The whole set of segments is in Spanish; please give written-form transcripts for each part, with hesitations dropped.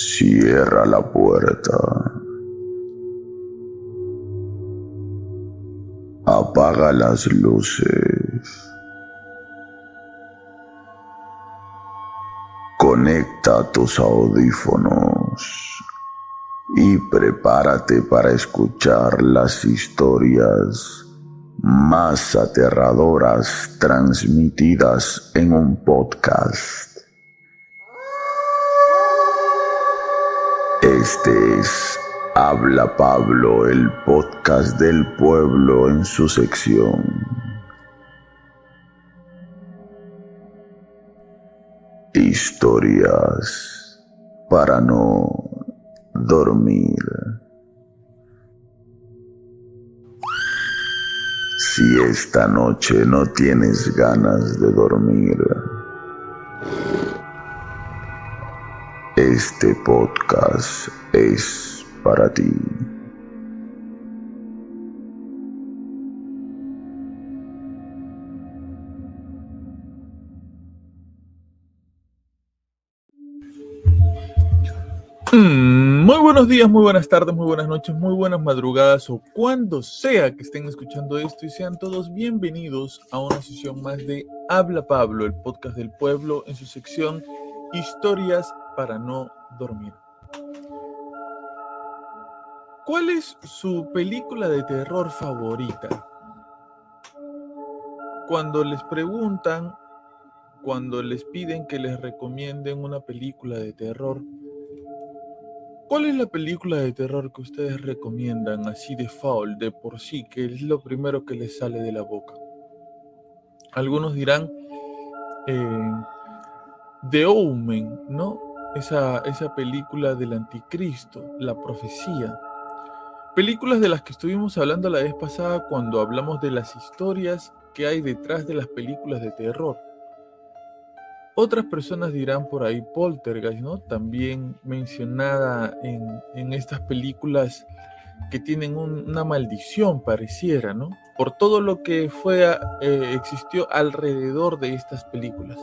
Cierra la puerta. Apaga las luces. Conecta tus audífonos y prepárate para escuchar las historias más aterradoras transmitidas en un podcast. Este es Habla Pablo, el podcast del pueblo en su sección Historias para no dormir. Si esta noche no tienes ganas de dormir, este podcast es para ti. Muy buenos días, muy buenas tardes, muy buenas noches, muy buenas madrugadas o cuando sea que estén escuchando esto y sean todos bienvenidos a una sesión más de Habla Pablo, el podcast del pueblo en su sección Historias para no dormir. ¿Cuál es su película de terror favorita? Cuando les preguntan, cuando les piden que les recomienden una película de terror, ¿cuál es la película de terror que ustedes recomiendan así de foul, de por sí, que es lo primero que les sale de la boca? Algunos dirán The Omen, ¿no? Esa película del anticristo, la profecía. Películas de las que estuvimos hablando la vez pasada cuando hablamos de las historias que hay detrás de las películas de terror. Otras personas dirán por ahí Poltergeist, ¿no? También mencionada en estas películas que tienen una maldición, pareciera, ¿no? Por todo lo que existió alrededor de estas películas.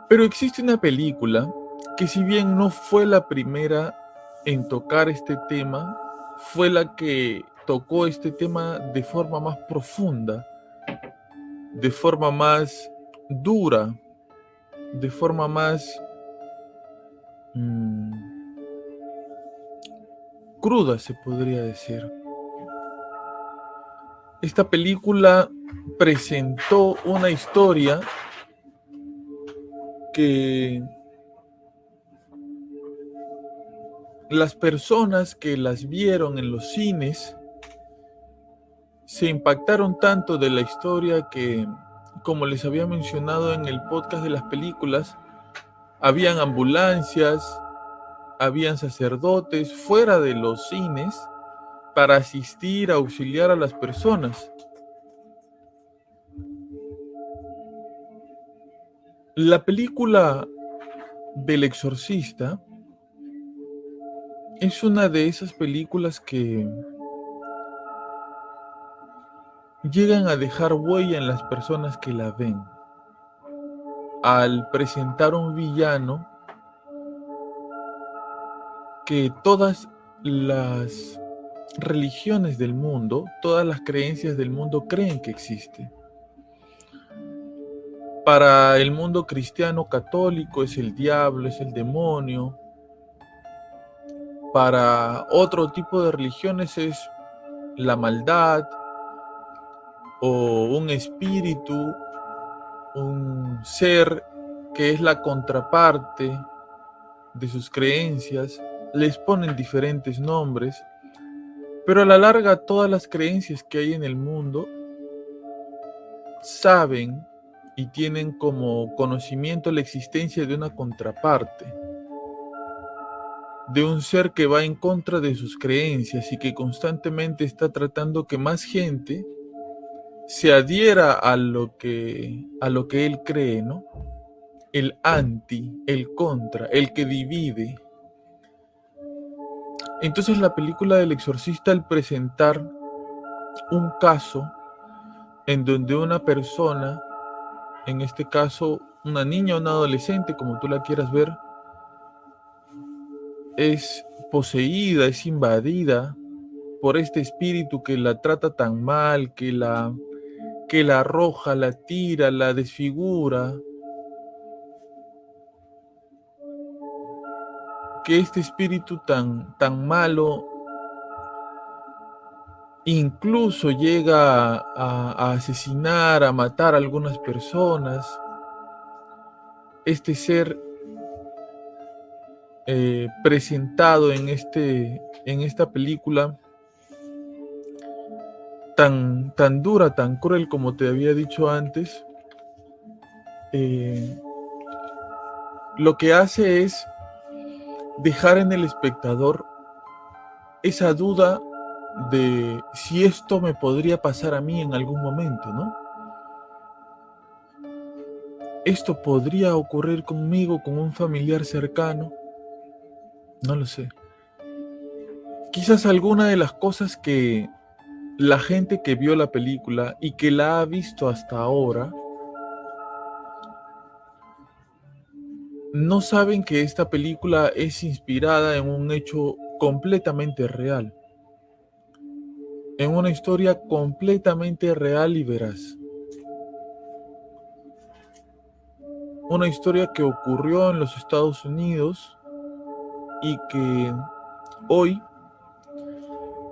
Pero existe una película que, si bien no fue la primera en tocar este tema, fue la que tocó este tema de forma más profunda, de forma más dura, de forma más cruda, se podría decir. Esta película presentó una historia que las personas que las vieron en los cines se impactaron tanto de la historia que, como les había mencionado en el podcast de las películas, habían ambulancias, habían sacerdotes fuera de los cines para asistir, auxiliar a las personas. La película del Exorcista es una de esas películas que llegan a dejar huella en las personas que la ven. Al presentar un villano que todas las religiones del mundo, todas las creencias del mundo creen que existe. Para el mundo cristiano católico es el diablo, es el demonio. Para otro tipo de religiones es la maldad o un espíritu, un ser que es la contraparte de sus creencias. Les ponen diferentes nombres, pero a la larga todas las creencias que hay en el mundo saben y tienen como conocimiento la existencia de una contraparte, de un ser que va en contra de sus creencias y que constantemente está tratando que más gente se adhiera a lo que él cree, ¿no? El anti, el contra, el que divide. Entonces la película del Exorcista, al presentar un caso en donde una persona, en este caso una niña o una adolescente, como tú la quieras ver, es poseída, es invadida por este espíritu que la trata tan mal, que la arroja, la tira, la desfigura, que este espíritu tan malo incluso llega a asesinar, a matar a algunas personas. Este ser presentado en esta película tan dura, tan cruel como te había dicho antes, lo que hace es dejar en el espectador esa duda de si esto me podría pasar a mí en algún momento, ¿no? Esto podría ocurrir conmigo, con un familiar cercano, no lo sé. Quizás alguna de las cosas que la gente que vio la película y que la ha visto hasta ahora no saben que esta película es inspirada en un hecho completamente real, en una historia completamente real y veraz. Una historia que ocurrió en los Estados Unidos y que hoy,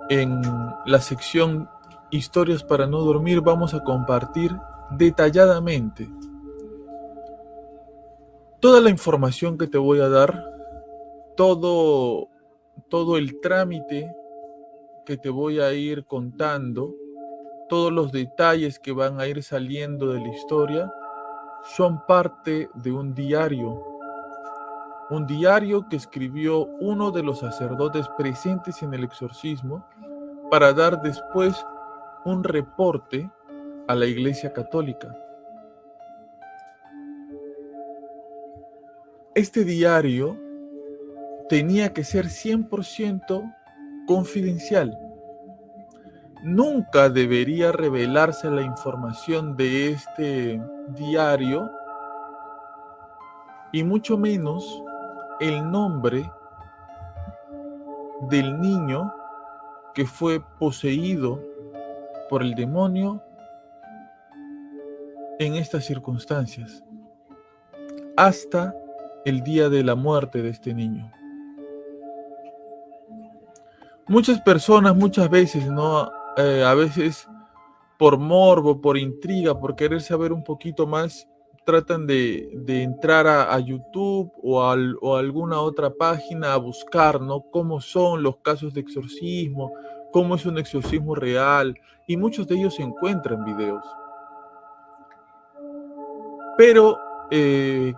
en la sección Historias para no dormir, vamos a compartir detalladamente toda la información que te voy a dar, todo el trámite que te voy a ir contando, todos los detalles que van a ir saliendo de la historia, son parte de un diario que escribió uno de los sacerdotes presentes en el exorcismo para dar después un reporte a la Iglesia Católica. Este diario tenía que ser 100% confidencial. Nunca debería revelarse la información de este diario y mucho menos el nombre del niño que fue poseído por el demonio en estas circunstancias, hasta el día de la muerte de este niño. Muchas personas, muchas veces, ¿no? A veces por morbo, por intriga, por querer saber un poquito más, tratan de entrar a YouTube o a alguna otra página a buscar, ¿no? Cómo son los casos de exorcismo, cómo es un exorcismo real, y muchos de ellos encuentran videos. Pero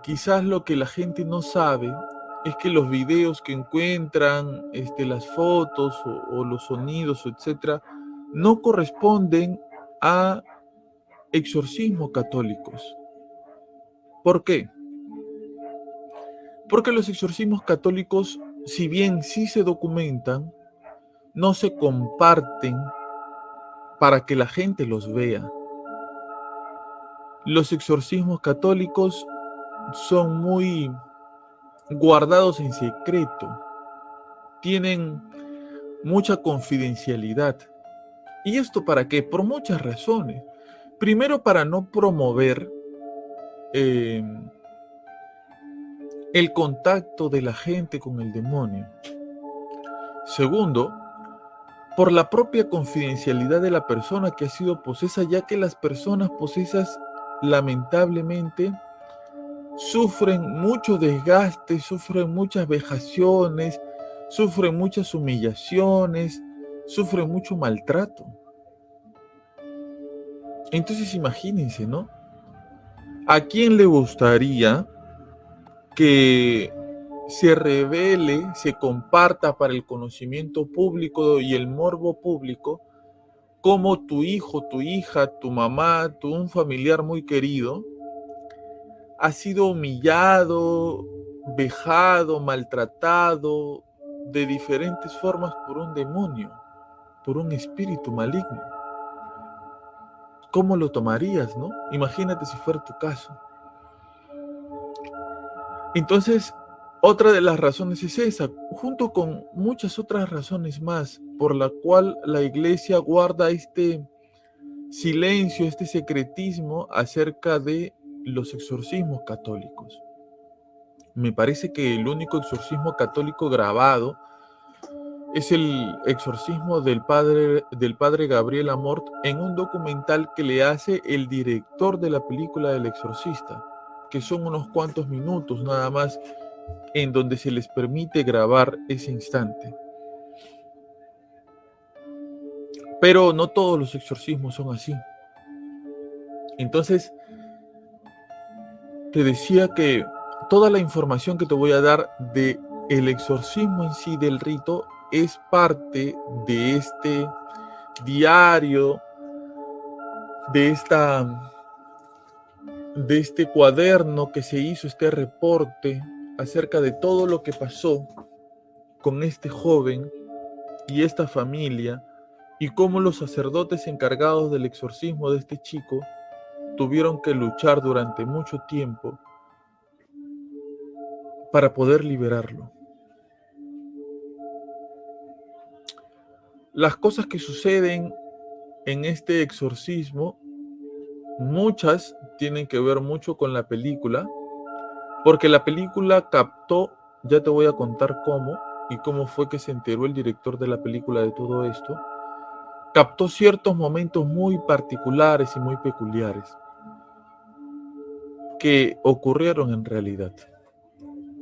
quizás lo que la gente no sabe es que los videos que encuentran, las fotos o los sonidos, etcétera, no corresponden a exorcismos católicos. ¿Por qué? Porque los exorcismos católicos, si bien sí se documentan, no se comparten para que la gente los vea. Los exorcismos católicos son muy guardados en secreto, tienen mucha confidencialidad. ¿Y esto para qué? Por muchas razones. Primero, para no promover el contacto de la gente con el demonio. Segundo, por la propia confidencialidad de la persona que ha sido posesa, ya que las personas posesas lamentablemente sufren mucho desgaste, sufren muchas vejaciones, sufren muchas humillaciones, sufren mucho maltrato. Entonces imagínense, ¿no? ¿A quién le gustaría que se revele, se comparta para el conocimiento público y el morbo público cómo tu hijo, tu hija, tu mamá, un familiar muy querido ha sido humillado, vejado, maltratado de diferentes formas por un demonio, por un espíritu maligno? ¿Cómo lo tomarías, no? Imagínate si fuera tu caso. Entonces, Otra de las razones es esa, junto con muchas otras razones más, por la cual la Iglesia guarda este silencio, este secretismo acerca de los exorcismos católicos. Me parece que el único exorcismo católico grabado es el exorcismo del padre Gabriel Amort en un documental que le hace el director de la película del Exorcista, que son unos cuantos minutos nada más en donde se les permite grabar ese instante. Pero no todos los exorcismos son así. Entonces, te decía que toda la información que te voy a dar de el exorcismo en sí del rito es parte de este diario, de este cuaderno que se hizo, este reporte acerca de todo lo que pasó con este joven y esta familia, y cómo los sacerdotes encargados del exorcismo de este chico tuvieron que luchar durante mucho tiempo para poder liberarlo. Las cosas que suceden en este exorcismo, muchas tienen que ver mucho con la película, porque la película captó, ya te voy a contar cómo y cómo fue que se enteró el director de la película de todo esto, captó ciertos momentos muy particulares y muy peculiares que ocurrieron en realidad.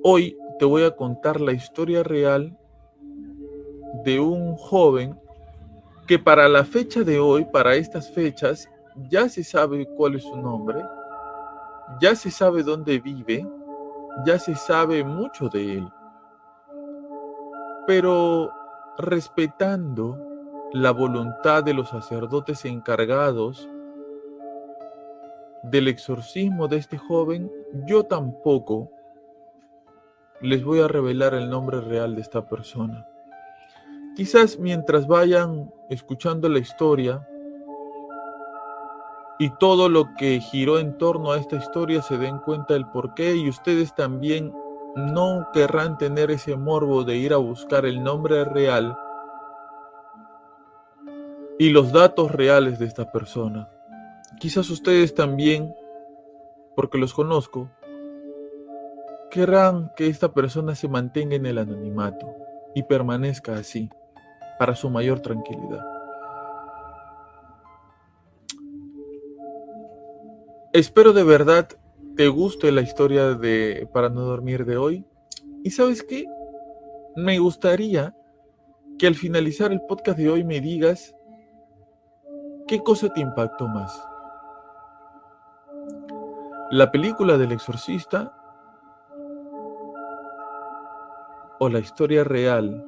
Hoy te voy a contar la historia real de un joven que para la fecha de hoy, para estas fechas, ya se sabe cuál es su nombre, ya se sabe dónde vive, ya se sabe mucho de él. Pero respetando la voluntad de los sacerdotes encargados del exorcismo de este joven, yo tampoco les voy a revelar el nombre real de esta persona. Quizás mientras vayan escuchando la historia y todo lo que giró en torno a esta historia se den cuenta del porqué, y ustedes también no querrán tener ese morbo de ir a buscar el nombre real y los datos reales de esta persona. Quizás ustedes también, porque los conozco, querrán que esta persona se mantenga en el anonimato y permanezca así, para su mayor tranquilidad. Espero de verdad te guste la historia de Para no dormir de hoy. ¿Y sabes qué? Me gustaría que al finalizar el podcast de hoy me digas qué cosa te impactó más. ¿La película del exorcista o la historia real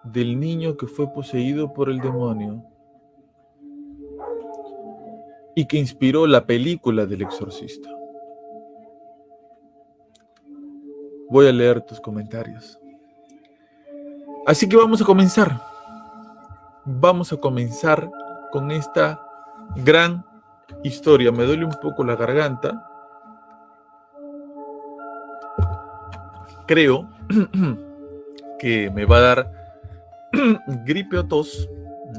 del niño que fue poseído por el demonio y que inspiró la película del exorcista? Voy a leer tus comentarios. Así que vamos a comenzar. Vamos a comenzar con esta gran historia. Me duele un poco la garganta. Creo que me va a dar gripe o tos,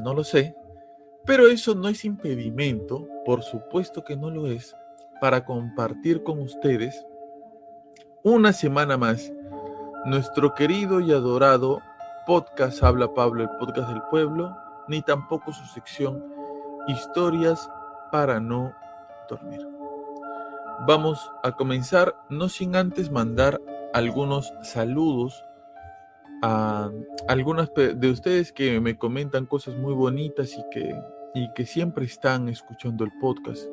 no lo sé, pero eso no es impedimento, por supuesto que no lo es, para compartir con ustedes una semana más nuestro querido y adorado podcast Habla Pablo, el podcast del pueblo, ni tampoco su sección Historias para no dormir. Vamos a comenzar, no sin antes mandar algunos saludos a algunas de ustedes que me comentan cosas muy bonitas y que siempre están escuchando el podcast.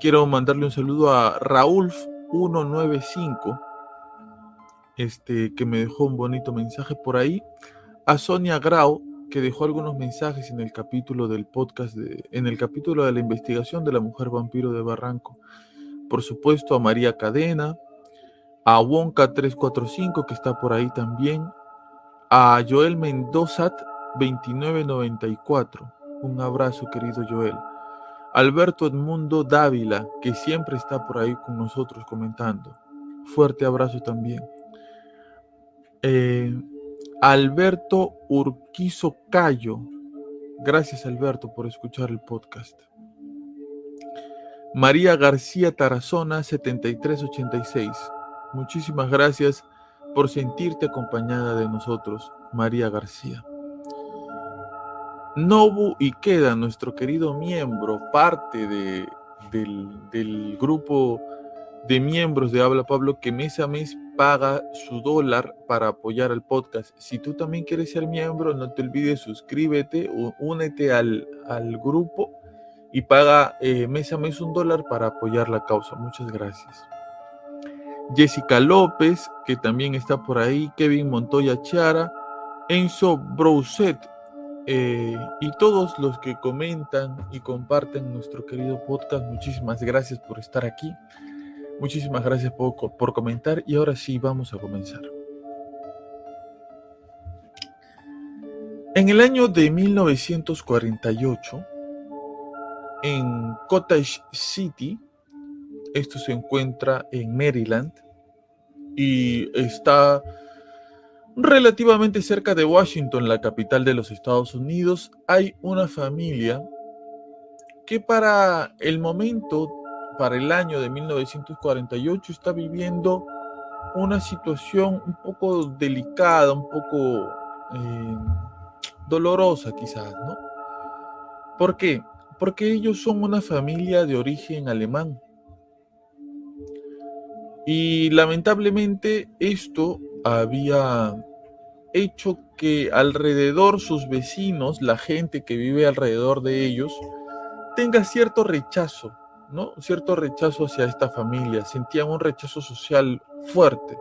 Quiero mandarle un saludo a Raúl195, que me dejó un bonito mensaje por ahí, a Sonia Grau, que dejó algunos mensajes en el capítulo del podcast, en el capítulo de la investigación de la mujer vampiro de Barranco. Por supuesto a María Cadena, a Wonka345, que está por ahí también, a Joel Mendoza 2994, un abrazo querido Joel, Alberto Edmundo Dávila, que siempre está por ahí con nosotros comentando. Fuerte abrazo también. Alberto Urquizo Cayo. Gracias, Alberto, por escuchar el podcast. María García Tarazona, 7386. Muchísimas gracias por sentirte acompañada de nosotros, María García. Nobu Ikeda, nuestro querido miembro, parte del grupo de miembros de Habla Pablo, que mes a mes paga su $1 para apoyar al podcast. Si tú también quieres ser miembro, no te olvides, suscríbete o únete al grupo y paga mes a mes $1 para apoyar la causa. Muchas gracias. Jessica López, que también está por ahí, Kevin Montoya Chiara, Enzo Brouset, y todos los que comentan y comparten nuestro querido podcast. Muchísimas gracias por estar aquí. Muchísimas gracias por comentar. Y ahora sí, vamos a comenzar. En el año de 1948, en Cottage City, esto se encuentra en Maryland y está relativamente cerca de Washington, la capital de los Estados Unidos, hay una familia que para el momento, para el año de 1948, está viviendo una situación un poco delicada, un poco dolorosa quizás, ¿no? ¿Por qué? Porque ellos son una familia de origen alemán. Y lamentablemente esto había hecho que alrededor sus vecinos, la gente que vive alrededor de ellos, tenga cierto rechazo, ¿no? Cierto rechazo hacia esta familia. Sentían un rechazo social fuerte.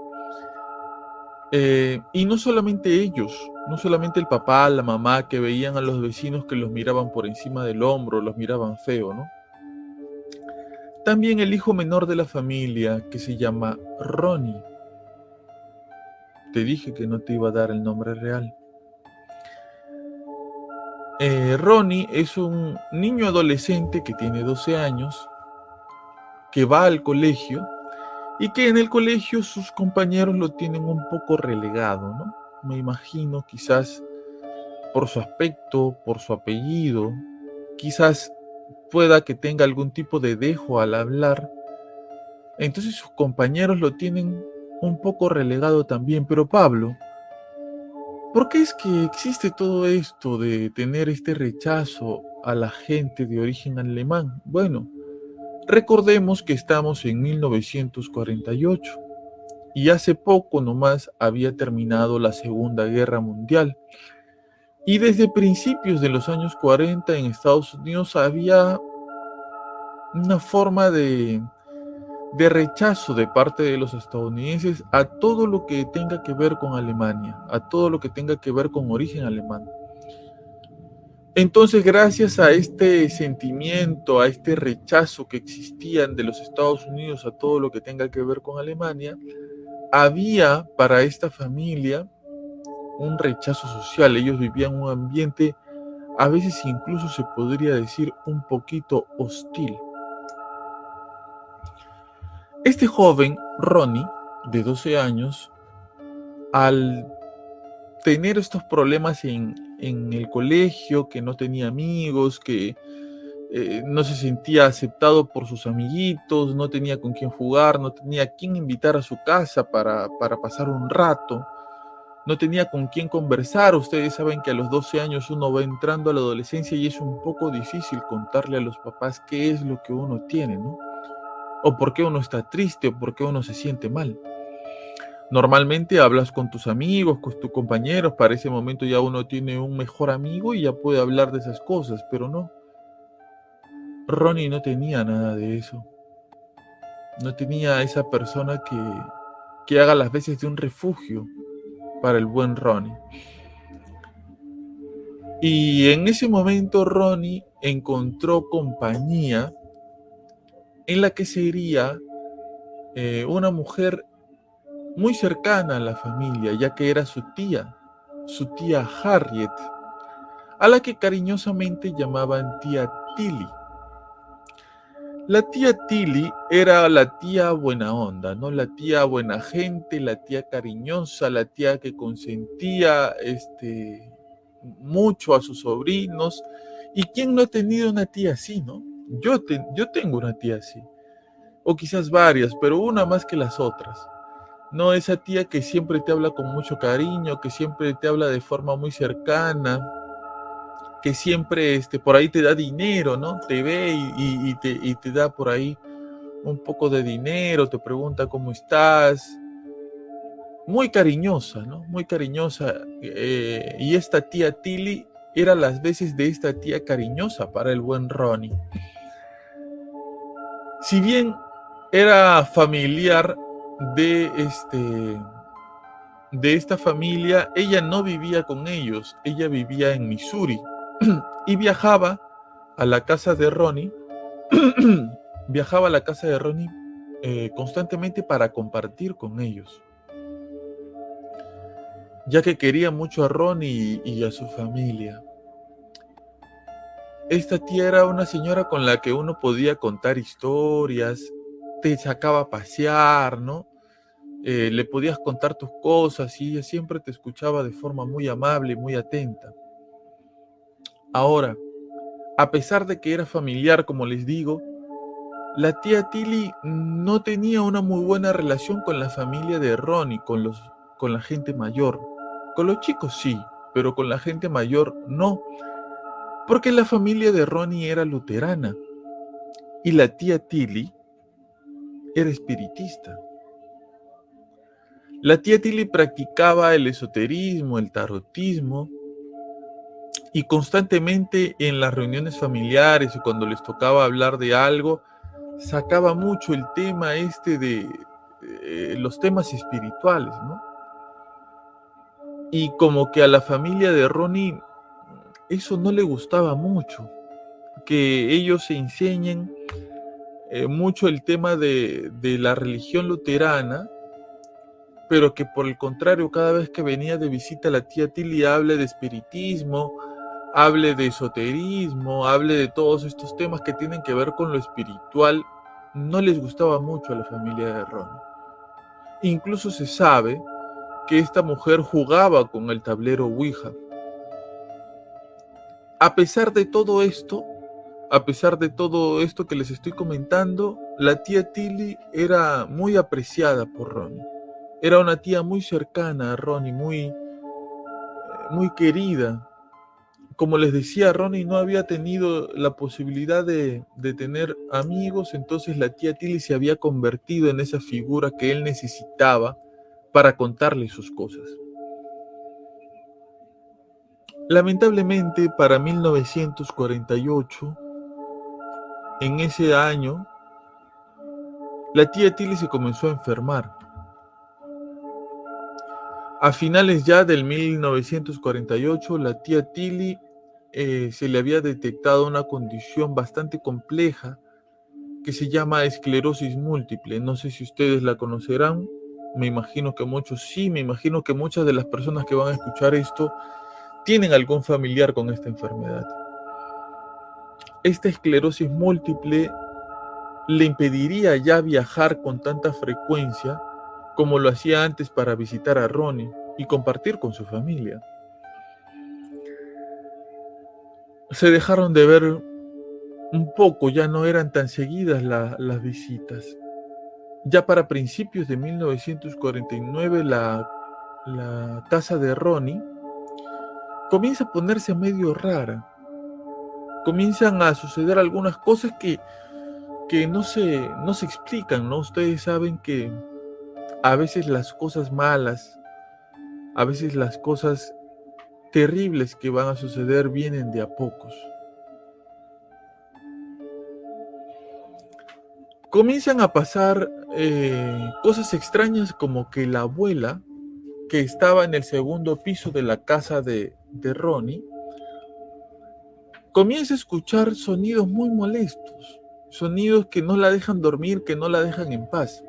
Y no solamente ellos, no solamente el papá, la mamá, que veían a los vecinos que los miraban por encima del hombro, los miraban feo, ¿no? También el hijo menor de la familia, que se llama Ronnie. Te dije que no te iba a dar el nombre real. Ronnie es un niño adolescente que tiene 12 años, que va al colegio y que en el colegio sus compañeros lo tienen un poco relegado, ¿no? Me imagino, quizás por su aspecto, por su apellido, quizás pueda que tenga algún tipo de dejo al hablar. Entonces sus compañeros lo tienen un poco relegado también. Pero Pablo, ¿por qué es que existe todo esto de tener este rechazo a la gente de origen alemán? Bueno, recordemos que estamos en 1948 y hace poco nomás había terminado la Segunda Guerra Mundial. Y desde principios de los años 40 en Estados Unidos había una forma de rechazo de parte de los estadounidenses a todo lo que tenga que ver con Alemania, a todo lo que tenga que ver con origen alemán. Entonces, gracias a este sentimiento, a este rechazo que existían de los Estados Unidos a todo lo que tenga que ver con Alemania, había para esta familia un rechazo social. Ellos vivían un ambiente, a veces incluso se podría decir, un poquito hostil. Este joven, Ronnie, de 12 años, al tener estos problemas en el colegio, que no tenía amigos, que no se sentía aceptado por sus amiguitos, no tenía con quién jugar, no tenía a quién invitar a su casa para pasar un rato, no tenía con quién conversar. Ustedes saben que a los 12 años uno va entrando a la adolescencia y es un poco difícil contarle a los papás qué es lo que uno tiene, ¿no? O por qué uno está triste, o por qué uno se siente mal. Normalmente hablas con tus amigos, con tus compañeros, para ese momento ya uno tiene un mejor amigo y ya puede hablar de esas cosas, pero no. Ronnie no tenía nada de eso. No tenía esa persona que haga las veces de un refugio para el buen Ronnie. Y en ese momento Ronnie encontró compañía en la que sería una mujer muy cercana a la familia, ya que era su tía Harriet, a la que cariñosamente llamaban tía Tilly. La tía Tilly era la tía buena onda, ¿no? La tía buena gente, la tía cariñosa, la tía que consentía mucho a sus sobrinos. ¿Y quién no ha tenido una tía así, no? Yo tengo una tía así, o quizás varias, pero una más que las otras. No, esa tía que siempre te habla con mucho cariño, que siempre te habla de forma muy cercana, que siempre por ahí te da dinero, ¿no? Te ve y te da por ahí un poco de dinero, te pregunta cómo estás. Muy cariñosa, ¿no? Muy cariñosa. Y esta tía Tilly era las veces de esta tía cariñosa para el buen Ronnie. Si bien era familiar de de esta familia, ella no vivía con ellos, ella vivía en Missouri y viajaba a la casa de Ronnie, viajaba a la casa de Ronnie constantemente para compartir con ellos, ya que quería mucho a Ronnie y a su familia. Esta tía era una señora con la que uno podía contar historias, te sacaba a pasear, ¿no? Le podías contar tus cosas y ella siempre te escuchaba de forma muy amable y muy atenta. Ahora, a pesar de que era familiar, como les digo, la tía Tilly no tenía una muy buena relación con la familia de Ronnie, con la gente mayor. Con los chicos sí, pero con la gente mayor no, porque la familia de Ronnie era luterana y la tía Tilly era espiritista. La tía Tilly practicaba el esoterismo, el tarotismo, y constantemente en las reuniones familiares y cuando les tocaba hablar de algo, sacaba mucho el tema de los temas espirituales, ¿no? Y como que a la familia de Ronnie eso no le gustaba mucho, que ellos se enseñen mucho el tema de la religión luterana, pero que por el contrario, cada vez que venía de visita la tía Tilly hable de espiritismo, hable de esoterismo, hable de todos estos temas que tienen que ver con lo espiritual, no les gustaba mucho a la familia de Ronnie. Incluso se sabe que esta mujer jugaba con el tablero Ouija. A pesar de todo esto, a pesar de todo esto que les estoy comentando, la tía Tilly era muy apreciada por Ronnie. Era una tía muy cercana a Ronnie, muy querida. Como les decía, Ronnie no había tenido la posibilidad de tener amigos, entonces la tía Tilly se había convertido en esa figura que él necesitaba para contarle sus cosas. Lamentablemente, para 1948, en ese año, la tía Tilly se comenzó a enfermar. A finales ya del 1948, la tía Tilly se le había detectado una condición bastante compleja que se llama esclerosis múltiple. No sé si ustedes la conocerán, me imagino que muchos sí, me imagino que muchas de las personas que van a escuchar esto tienen algún familiar con esta enfermedad. Esta esclerosis múltiple le impediría ya viajar con tanta frecuencia como lo hacía antes para visitar a Ronnie y compartir con su familia. Se dejaron de ver un poco, ya no eran tan seguidas las visitas. Ya para principios de 1949 la casa de Ronnie comienza a ponerse medio rara. Comienzan a suceder algunas cosas que no se explican, ¿no? Ustedes saben que a veces las cosas malas, a veces las cosas terribles que van a suceder vienen de a pocos. Comienzan a pasar cosas extrañas como que la abuela, que estaba en el segundo piso de la casa de Ronnie, comienza a escuchar sonidos muy molestos, sonidos que no la dejan dormir, que no la dejan en paz.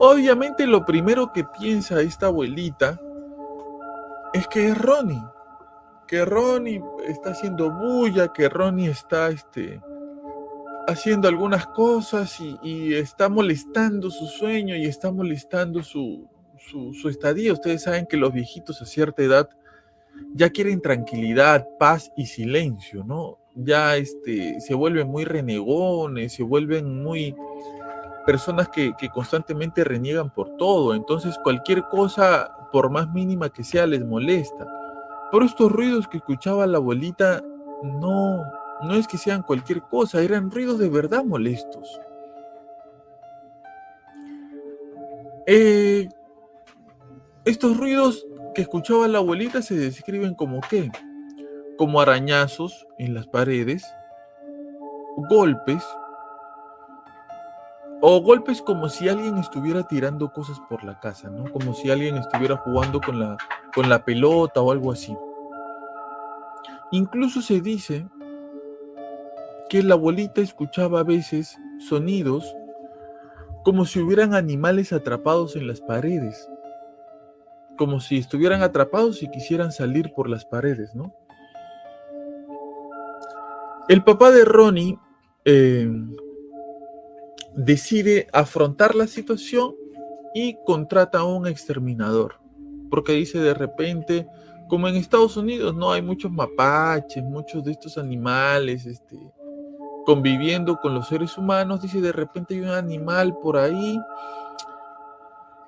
Obviamente lo primero que piensa esta abuelita es que Ronnie está haciendo bulla, que Ronnie está haciendo algunas cosas y está molestando su sueño y está molestando su estadía. Ustedes saben que los viejitos a cierta edad ya quieren tranquilidad, paz y silencio, ¿no? Ya se vuelven muy renegones, se vuelven muy personas que constantemente reniegan por todo. Entonces cualquier cosa, por más mínima que sea, les molesta. Pero estos ruidos que escuchaba la abuelita no es que sean cualquier cosa, eran ruidos de verdad molestos. Estos ruidos que escuchaba la abuelita se describen como ¿qué? Como arañazos en las paredes, golpes, o golpes como si alguien estuviera tirando cosas por la casa, ¿no? Como si alguien estuviera jugando con la pelota o algo así. Incluso se dice que la abuelita escuchaba a veces sonidos como si hubieran animales atrapados en las paredes, como si estuvieran atrapados y quisieran salir por las paredes, ¿no? El papá de Ronnie decide afrontar la situación y contrata a un exterminador, porque dice de repente, como en Estados Unidos, no hay muchos mapaches, muchos de estos animales, conviviendo con los seres humanos, dice de repente hay un animal por ahí,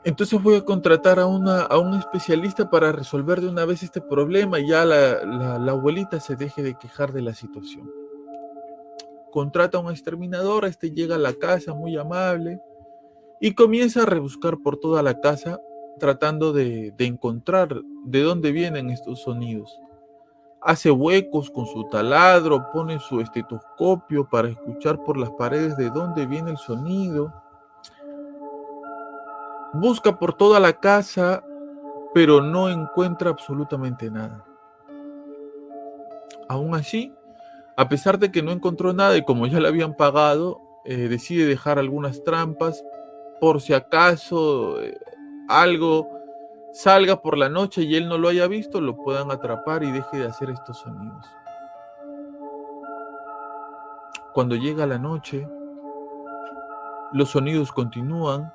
entonces voy a contratar a un especialista para resolver de una vez este problema y ya la abuelita se deje de quejar de la situación. Contrata a un exterminador, llega a la casa muy amable y comienza a rebuscar por toda la casa tratando de encontrar de dónde vienen estos sonidos. Hace huecos con su taladro, pone su estetoscopio para escuchar por las paredes de dónde viene el sonido. Busca por toda la casa, pero no encuentra absolutamente nada. Aún así, a pesar de que no encontró nada y como ya le habían pagado, decide dejar algunas trampas por si acaso algo salga por la noche y él no lo haya visto, lo puedan atrapar y deje de hacer estos sonidos. Cuando llega la noche, los sonidos continúan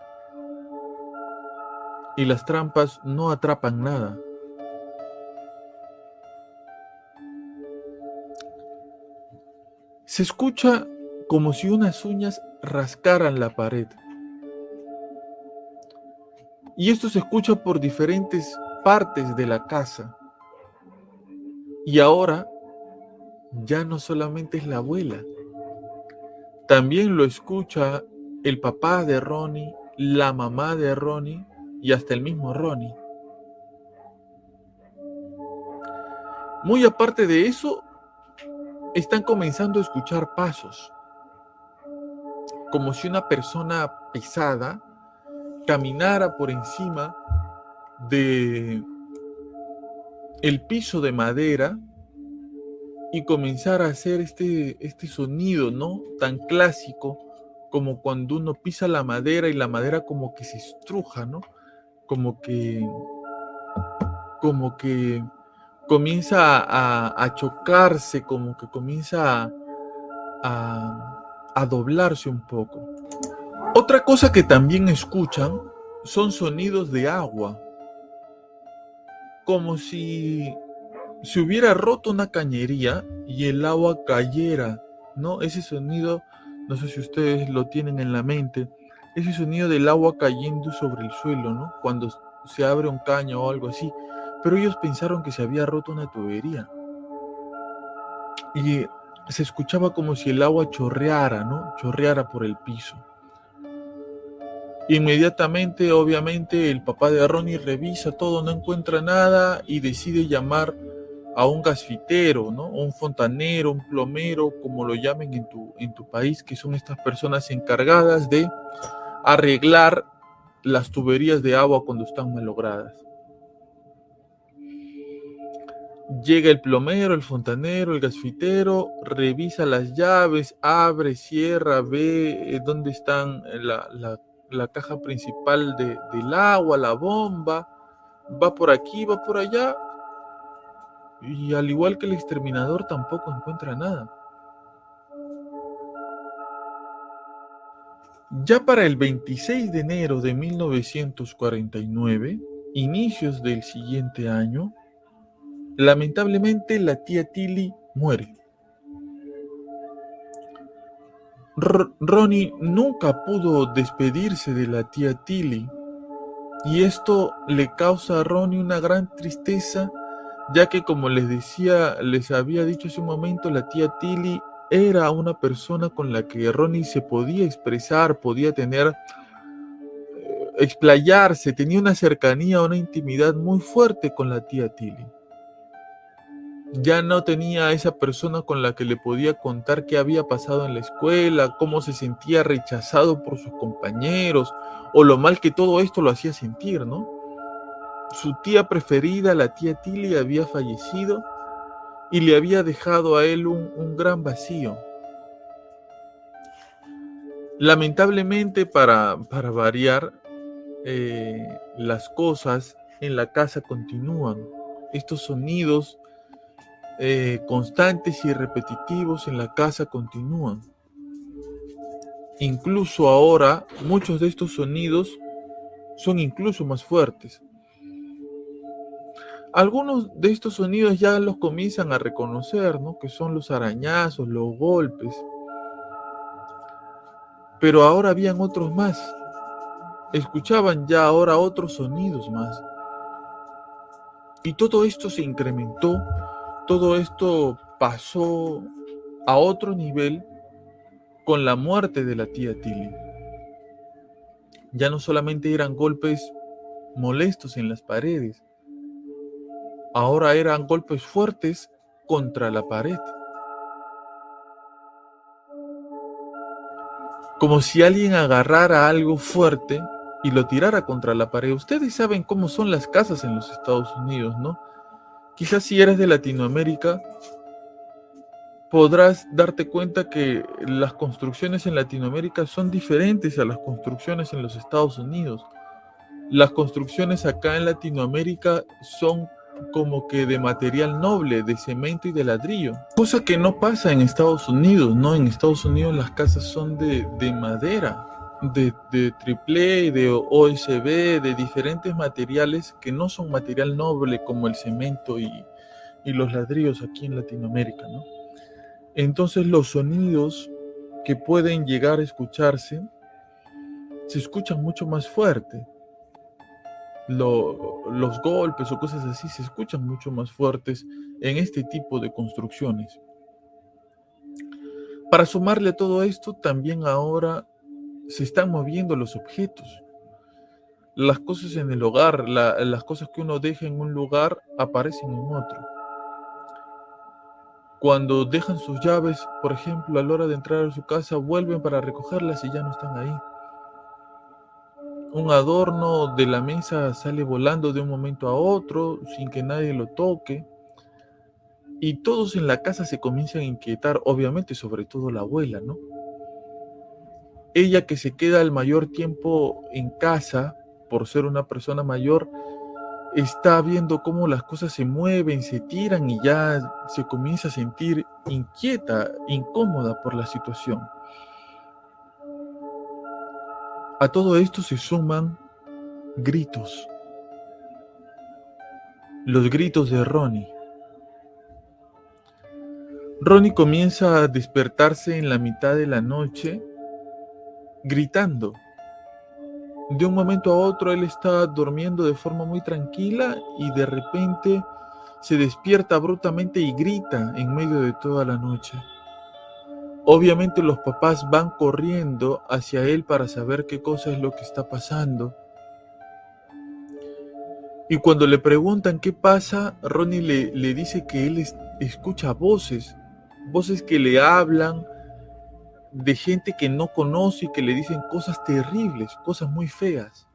y las trampas no atrapan nada. Se escucha como si unas uñas rascaran la pared. Y esto se escucha por diferentes partes de la casa. Y ahora ya no solamente es la abuela, también lo escucha el papá de Ronnie, la mamá de Ronnie y hasta el mismo Ronnie. Muy aparte de eso, están comenzando a escuchar pasos, como si una persona pesada caminara por encima de el piso de madera y comenzara a hacer este sonido, ¿no? Tan clásico como cuando uno pisa la madera y la madera como que se estruja, ¿no? Como que comienza a chocarse, como que comienza a doblarse un poco. Otra cosa que también escuchan son sonidos de agua, como si se hubiera roto una cañería y el agua cayera, ¿no? Ese sonido, no sé si ustedes lo tienen en la mente, ese sonido del agua cayendo sobre el suelo, ¿no? Cuando se abre un caño o algo así. Pero ellos pensaron que se había roto una tubería. Y se escuchaba como si el agua chorreara, ¿no? Chorreara por el piso. Inmediatamente, obviamente, el papá de Ronnie revisa todo, no encuentra nada y decide llamar a un gasfitero, ¿no? Un fontanero, un plomero, como lo llamen en tu país, que son estas personas encargadas de arreglar las tuberías de agua cuando están malogradas. Llega el plomero, el fontanero, el gasfitero, revisa las llaves, abre, cierra, ve dónde están la caja principal del agua, la bomba, va por aquí, va por allá, y al igual que el exterminador tampoco encuentra nada. Ya para el 26 de enero de 1949, inicios del siguiente año, lamentablemente la tía Tilly muere. Ronnie nunca pudo despedirse de la tía Tilly y esto le causa a Ronnie una gran tristeza, ya que como les había dicho hace un momento, la tía Tilly era una persona con la que Ronnie se podía expresar, podía tener, explayarse, tenía una cercanía, una intimidad muy fuerte con la tía Tilly. Ya no tenía a esa persona con la que le podía contar qué había pasado en la escuela, cómo se sentía rechazado por sus compañeros, o lo mal que todo esto lo hacía sentir, ¿no? Su tía preferida, la tía Tilly, había fallecido y le había dejado a él un gran vacío. Lamentablemente, para variar, las cosas en la casa continúan. Estos sonidos constantes y repetitivos en la casa continúan. Incluso ahora, muchos de estos sonidos son incluso más fuertes. Algunos de estos sonidos ya los comienzan a reconocer, ¿no? Que son los arañazos, los golpes. Pero ahora habían otros más. Escuchaban ya ahora otros sonidos más. Y todo esto se incrementó, todo esto pasó a otro nivel con la muerte de la tía Tilly. Ya no solamente eran golpes molestos en las paredes, ahora eran golpes fuertes contra la pared. Como si alguien agarrara algo fuerte y lo tirara contra la pared. Ustedes saben cómo son las casas en los Estados Unidos, ¿no? Quizás si eres de Latinoamérica, podrás darte cuenta que las construcciones en Latinoamérica son diferentes a las construcciones en los Estados Unidos. Las construcciones acá en Latinoamérica son como que de material noble, de cemento y de ladrillo. Cosa que no pasa en Estados Unidos, ¿no? En Estados Unidos las casas son de madera, de triple, de OSB, de diferentes materiales que no son material noble como el cemento y los ladrillos aquí en Latinoamérica, ¿no? Entonces los sonidos que pueden llegar a escucharse se escuchan mucho más fuerte. Los golpes o cosas así se escuchan mucho más fuertes en este tipo de construcciones. Para sumarle a todo esto, también ahora se están moviendo los objetos. Las cosas en el hogar, las cosas que uno deja en un lugar aparecen en otro. Cuando dejan sus llaves, por ejemplo, a la hora de entrar a su casa, vuelven para recogerlas y ya no están ahí. Un adorno de la mesa sale volando de un momento a otro sin que nadie lo toque. Y todos en la casa se comienzan a inquietar, obviamente, sobre todo la abuela, ¿no? Ella que se queda el mayor tiempo en casa, por ser una persona mayor, está viendo cómo las cosas se mueven, se tiran y ya se comienza a sentir inquieta, incómoda por la situación. A todo esto se suman gritos. Los gritos de Ronnie. Ronnie comienza a despertarse en la mitad de la noche gritando. De un momento a otro él está durmiendo de forma muy tranquila y de repente se despierta abruptamente y grita en medio de toda la noche. Obviamente los papás van corriendo hacia él para saber qué cosa es lo que está pasando. Y cuando le preguntan qué pasa, Ronnie le dice que él escucha voces que le hablan de gente que no conoce y que le dicen cosas terribles, cosas muy feas.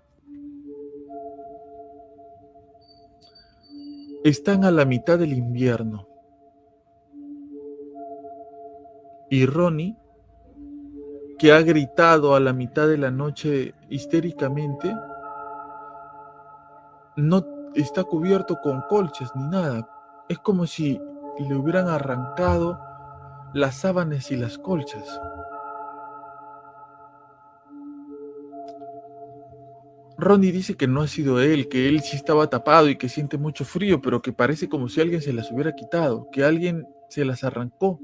Están a la mitad del invierno y Ronnie, que ha gritado a la mitad de la noche histéricamente, no está cubierto con colchas ni nada. Es como si le hubieran arrancado las sábanas y las colchas. Ronnie dice que no ha sido él, que él sí estaba tapado y que siente mucho frío, pero que parece como si alguien se las hubiera quitado, que alguien se las arrancó.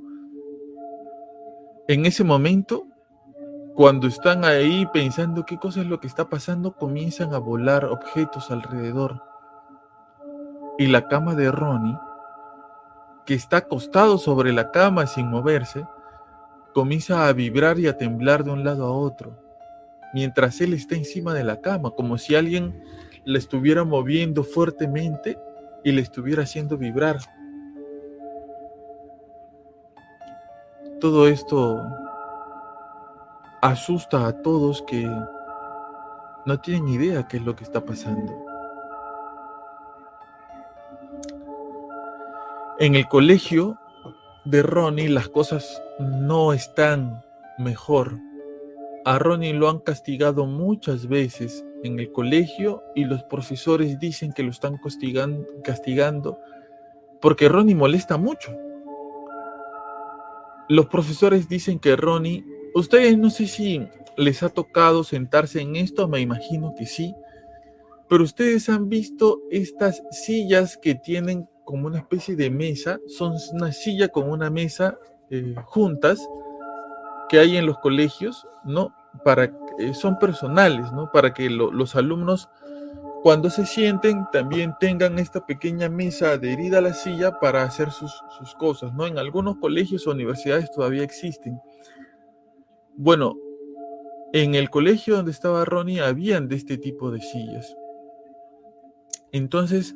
En ese momento, cuando están ahí pensando qué cosa es lo que está pasando, comienzan a volar objetos alrededor. Y la cama de Ronnie, que está acostado sobre la cama sin moverse, comienza a vibrar y a temblar de un lado a otro, mientras él está encima de la cama, como si alguien le estuviera moviendo fuertemente y le estuviera haciendo vibrar. Todo esto asusta a todos que no tienen idea qué es lo que está pasando. En el colegio de Ronnie las cosas no están mejor. A Ronnie lo han castigado muchas veces en el colegio y los profesores dicen que lo están castigando porque Ronnie molesta mucho. Los profesores dicen que Ronnie, ustedes no sé si les ha tocado sentarse en esto, me imagino que sí, pero ustedes han visto estas sillas que tienen como una especie de mesa, son una silla con una mesa juntas que hay en los colegios, ¿no? Son personales, ¿no? Para que los alumnos cuando se sienten también tengan esta pequeña mesa adherida a la silla para hacer sus cosas, ¿no? En algunos colegios o universidades todavía existen. Bueno, en el colegio donde estaba Ronnie habían de este tipo de sillas. Entonces,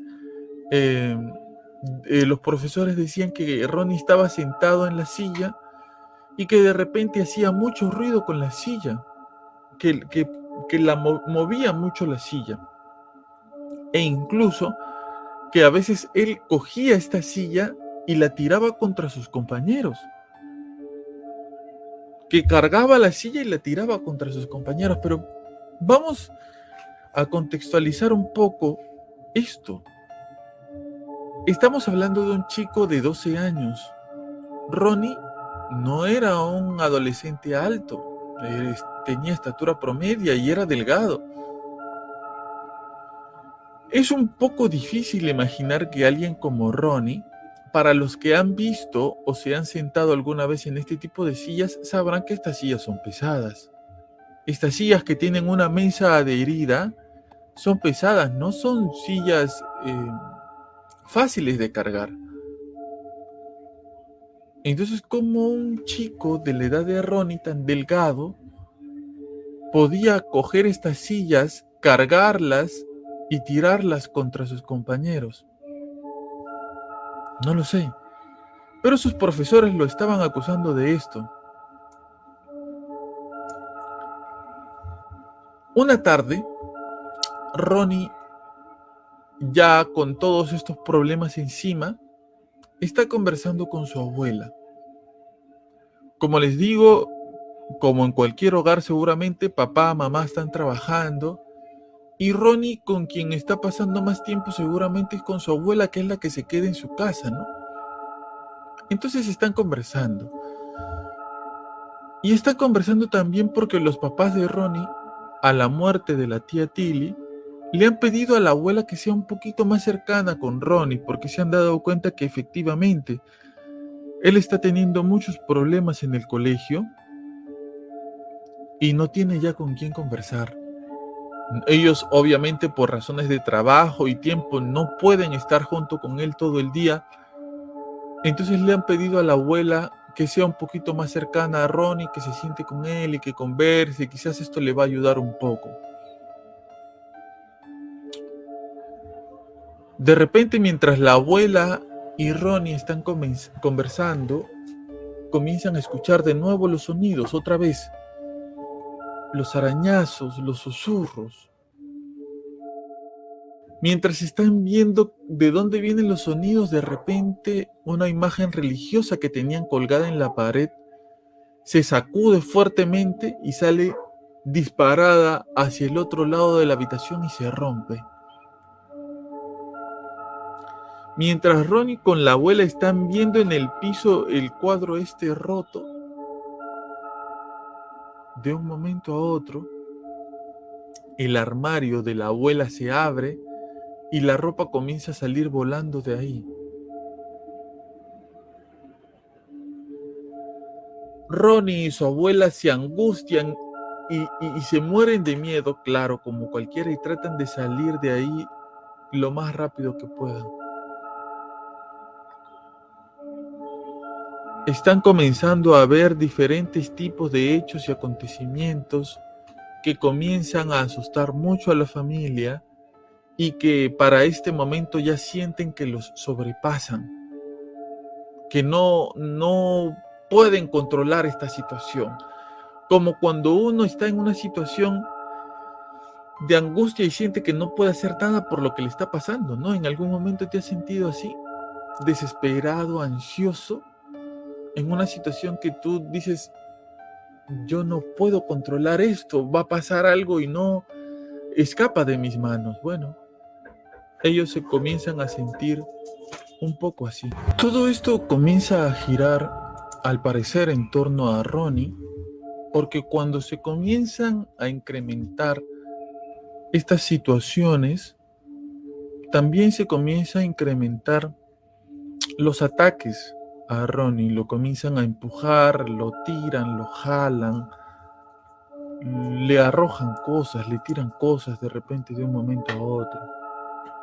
los profesores decían que Ronnie estaba sentado en la silla y que de repente hacía mucho ruido con la silla, que la movía mucho la silla. E incluso que a veces él cogía esta silla y la tiraba contra sus compañeros. Que cargaba la silla y la tiraba contra sus compañeros. Pero vamos a contextualizar un poco esto. Estamos hablando de un chico de 12 años. Ronnie no era un adolescente alto. Tenía estatura promedia y era delgado. Es un poco difícil imaginar que alguien como Ronnie, para los que han visto o se han sentado alguna vez en este tipo de sillas, sabrán que estas sillas son pesadas. Estas sillas que tienen una mesa adherida son pesadas, no son sillas fáciles de cargar. Entonces, ¿cómo un chico de la edad de Ronnie tan delgado podía coger estas sillas, cargarlas y tirarlas contra sus compañeros? No lo sé. Pero sus profesores lo estaban acusando de esto. Una tarde, Ronnie, ya con todos estos problemas encima, está conversando con su abuela. Como les digo, como en cualquier hogar seguramente, papá, mamá están trabajando y Ronnie, con quien está pasando más tiempo seguramente es con su abuela, que es la que se queda en su casa, ¿no? Entonces están conversando. Y están conversando también porque los papás de Ronnie, a la muerte de la tía Tilly, le han pedido a la abuela que sea un poquito más cercana con Ronnie, porque se han dado cuenta que efectivamente él está teniendo muchos problemas en el colegio y no tiene ya con quién conversar. Ellos obviamente por razones de trabajo y tiempo no pueden estar junto con él todo el día. Entonces le han pedido a la abuela que sea un poquito más cercana a Ronnie, que se siente con él y que converse. Quizás esto le va a ayudar un poco. De repente, mientras la abuela y Ronnie están conversando, comienzan a escuchar de nuevo los sonidos, otra vez. Los arañazos, los susurros. Mientras están viendo de dónde vienen los sonidos, de repente una imagen religiosa que tenían colgada en la pared se sacude fuertemente y sale disparada hacia el otro lado de la habitación y se rompe. Mientras Ronnie con la abuela están viendo en el piso el cuadro este roto, de un momento a otro el armario de la abuela se abre y la ropa comienza a salir volando de ahí. Ronnie y su abuela se angustian y se mueren de miedo, claro, como cualquiera, y tratan de salir de ahí lo más rápido que puedan. Están comenzando a ver diferentes tipos de hechos y acontecimientos que comienzan a asustar mucho a la familia y que para este momento ya sienten que los sobrepasan, que no pueden controlar esta situación. Como cuando uno está en una situación de angustia y siente que no puede hacer nada por lo que le está pasando, ¿no? ¿En algún momento te has sentido así? Desesperado, ansioso, en una situación que tú dices, yo no puedo controlar esto, va a pasar algo y no escapa de mis manos. Bueno, ellos se comienzan a sentir un poco así. Todo esto comienza a girar, al parecer, en torno a Ronnie, porque cuando se comienzan a incrementar estas situaciones, también se comienza a incrementar los ataques a Ronnie. Lo comienzan a empujar, lo tiran, lo jalan, le arrojan cosas, le tiran cosas de repente de un momento a otro.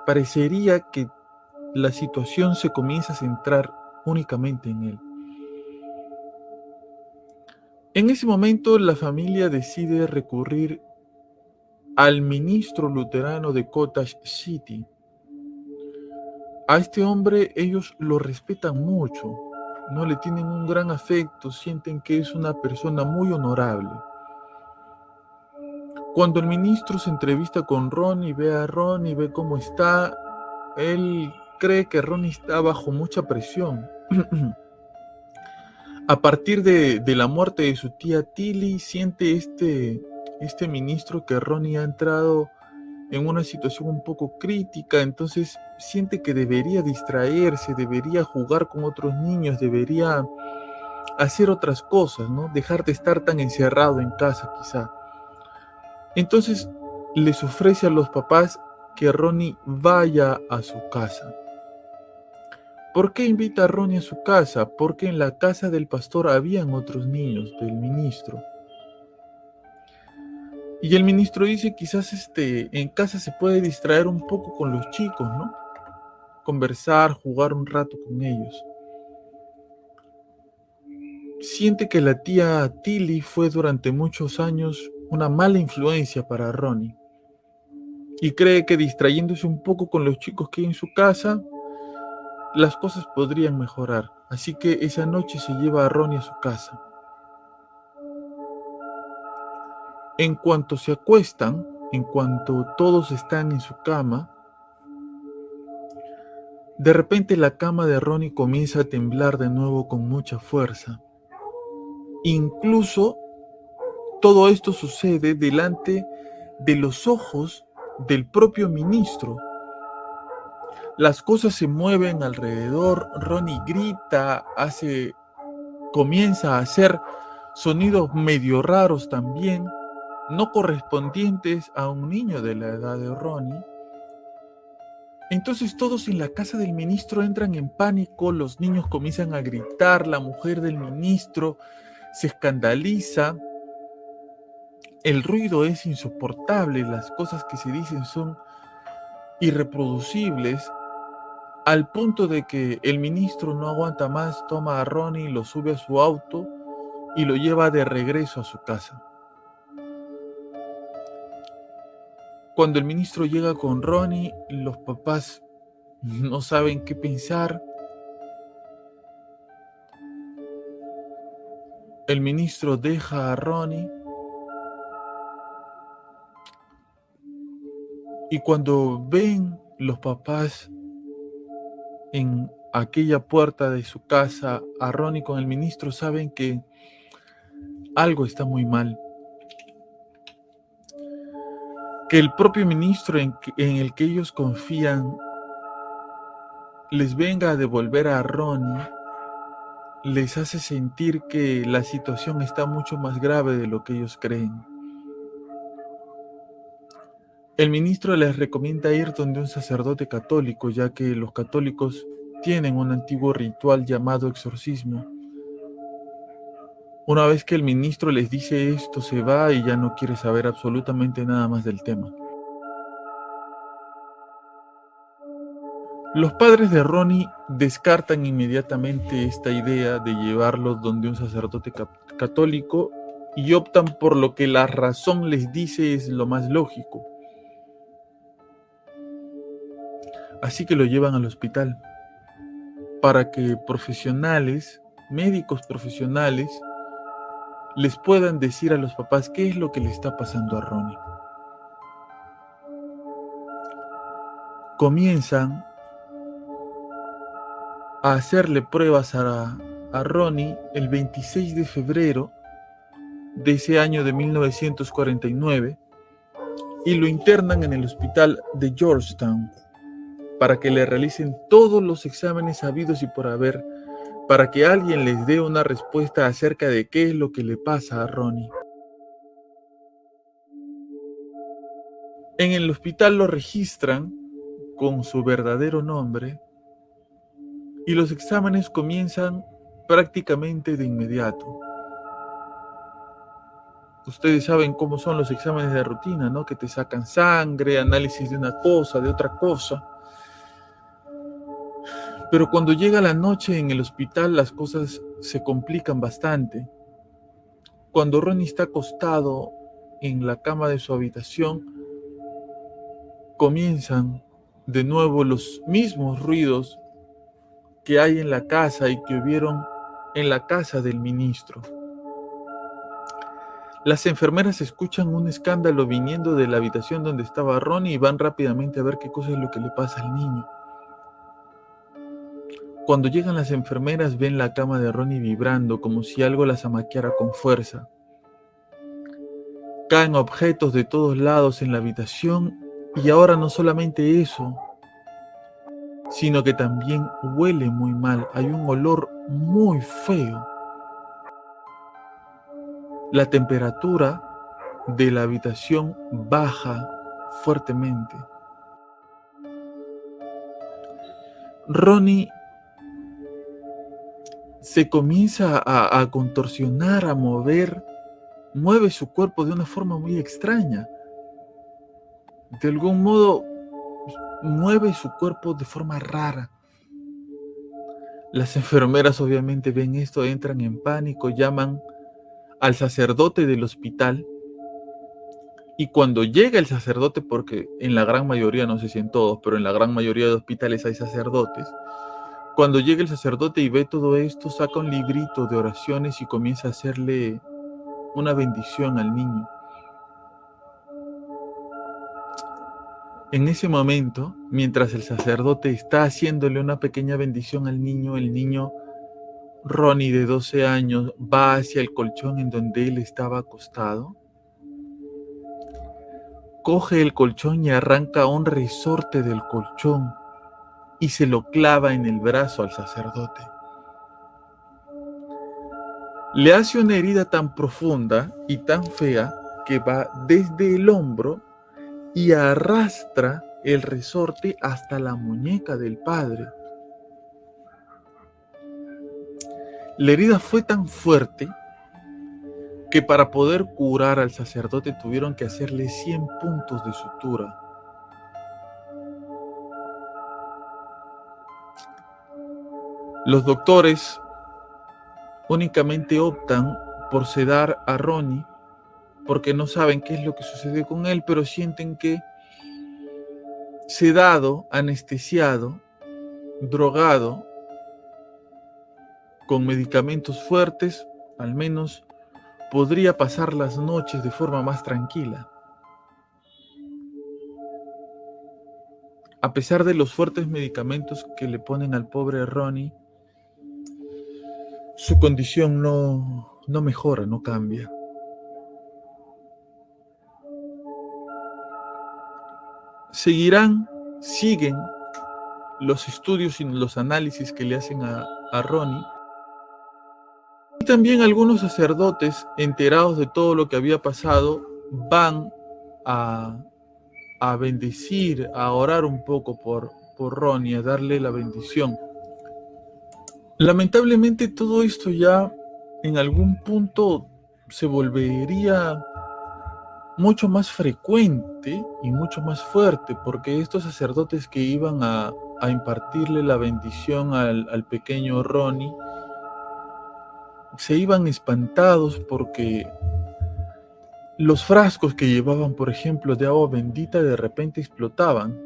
Parecería que la situación se comienza a centrar únicamente en él. En ese momento la familia decide recurrir al ministro luterano de Cottage City. A este hombre ellos lo respetan mucho, no le tienen un gran afecto, sienten que es una persona muy honorable. Cuando el ministro se entrevista con Ronnie, ve a Ronnie, ve cómo está, él cree que Ronnie está bajo mucha presión. A partir de la muerte de su tía Tilly, siente este ministro que Ronnie ha entrado en una situación un poco crítica, entonces siente que debería distraerse, debería jugar con otros niños, debería hacer otras cosas, ¿no? Dejar de estar tan encerrado en casa quizá. Entonces les ofrece a los papás que Ronnie vaya a su casa. ¿Por qué invita a Ronnie a su casa? Porque en la casa del pastor habían otros niños del ministro. Y el ministro dice, quizás en casa se puede distraer un poco con los chicos, ¿no? Conversar, jugar un rato con ellos. Siente que la tía Tilly fue durante muchos años una mala influencia para Ronnie. Y cree que distrayéndose un poco con los chicos que hay en su casa, las cosas podrían mejorar. Así que esa noche se lleva a Ronnie a su casa. En cuanto se acuestan, en cuanto todos están en su cama, de repente la cama de Ronnie comienza a temblar de nuevo con mucha fuerza. Incluso todo esto sucede delante de los ojos del propio ministro. Las cosas se mueven alrededor, Ronnie grita, comienza a hacer sonidos medio raros también, no correspondientes a un niño de la edad de Ronnie. Entonces todos en la casa del ministro entran en pánico, los niños comienzan a gritar, la mujer del ministro se escandaliza, el ruido es insoportable, las cosas que se dicen son irreproducibles, al punto de que el ministro no aguanta más, toma a Ronnie, lo sube a su auto y lo lleva de regreso a su casa. Cuando el ministro llega con Ronnie, los papás no saben qué pensar. El ministro deja a Ronnie y cuando ven los papás en aquella puerta de su casa a Ronnie con el ministro, saben que algo está muy mal. Que el propio ministro en el que ellos confían les venga a devolver a Ronnie, les hace sentir que la situación está mucho más grave de lo que ellos creen. El ministro les recomienda ir donde un sacerdote católico, ya que los católicos tienen un antiguo ritual llamado exorcismo. Una vez que el ministro les dice esto, se va y ya no quiere saber absolutamente nada más del tema. Los padres de Ronnie descartan inmediatamente esta idea de llevarlo donde un sacerdote católico y optan por lo que la razón les dice es lo más lógico. Así que lo llevan al hospital para que médicos profesionales, les puedan decir a los papás qué es lo que le está pasando a Ronnie. Comienzan a hacerle pruebas a Ronnie el 26 de febrero de ese año de 1949 y lo internan en el hospital de Georgetown para que le realicen todos los exámenes habidos y por haber, para que alguien les dé una respuesta acerca de qué es lo que le pasa a Ronnie. En el hospital lo registran con su verdadero nombre y los exámenes comienzan prácticamente de inmediato. Ustedes saben cómo son los exámenes de rutina, ¿no? Que te sacan sangre, análisis de una cosa, de otra cosa. Pero cuando llega la noche en el hospital, las cosas se complican bastante. Cuando Ronnie está acostado en la cama de su habitación, comienzan de nuevo los mismos ruidos que hay en la casa y que hubieron en la casa del ministro. Las enfermeras escuchan un escándalo viniendo de la habitación donde estaba Ronnie y van rápidamente a ver qué cosa es lo que le pasa al niño. Cuando llegan las enfermeras ven la cama de Ronnie vibrando como si algo la zamaqueara con fuerza. Caen objetos de todos lados en la habitación y ahora no solamente eso, sino que también huele muy mal. Hay un olor muy feo. La temperatura de la habitación baja fuertemente. Ronnie se comienza a contorsionar, a mover, mueve su cuerpo de una forma muy extraña. De algún modo, mueve su cuerpo de forma rara. Las enfermeras obviamente ven esto, entran en pánico, llaman al sacerdote del hospital. Y cuando llega el sacerdote, porque en la gran mayoría, no sé si en todos, pero en la gran mayoría de hospitales hay sacerdotes, cuando llega el sacerdote y ve todo esto, saca un librito de oraciones y comienza a hacerle una bendición al niño. En ese momento, mientras el sacerdote está haciéndole una pequeña bendición al niño, el niño Ronnie de 12 años va hacia el colchón en donde él estaba acostado, coge el colchón y arranca un resorte del colchón y se lo clava en el brazo al sacerdote. Le hace una herida tan profunda y tan fea que va desde el hombro y arrastra el resorte hasta la muñeca del padre. La herida fue tan fuerte que para poder curar al sacerdote tuvieron que hacerle 100 puntos de sutura. Los doctores únicamente optan por sedar a Ronnie porque no saben qué es lo que sucede con él, pero sienten que sedado, anestesiado, drogado, con medicamentos fuertes, al menos podría pasar las noches de forma más tranquila. A pesar de los fuertes medicamentos que le ponen al pobre Ronnie, su condición no mejora, no cambia. Siguen los estudios y los análisis que le hacen a Ronnie. Y también algunos sacerdotes, enterados de todo lo que había pasado, van a a bendecir, a orar un poco por Ronnie, a darle la bendición. Lamentablemente todo esto ya en algún punto se volvería mucho más frecuente y mucho más fuerte, porque estos sacerdotes que iban a impartirle la bendición al pequeño Ronnie se iban espantados porque los frascos que llevaban, por ejemplo, de agua bendita de repente explotaban.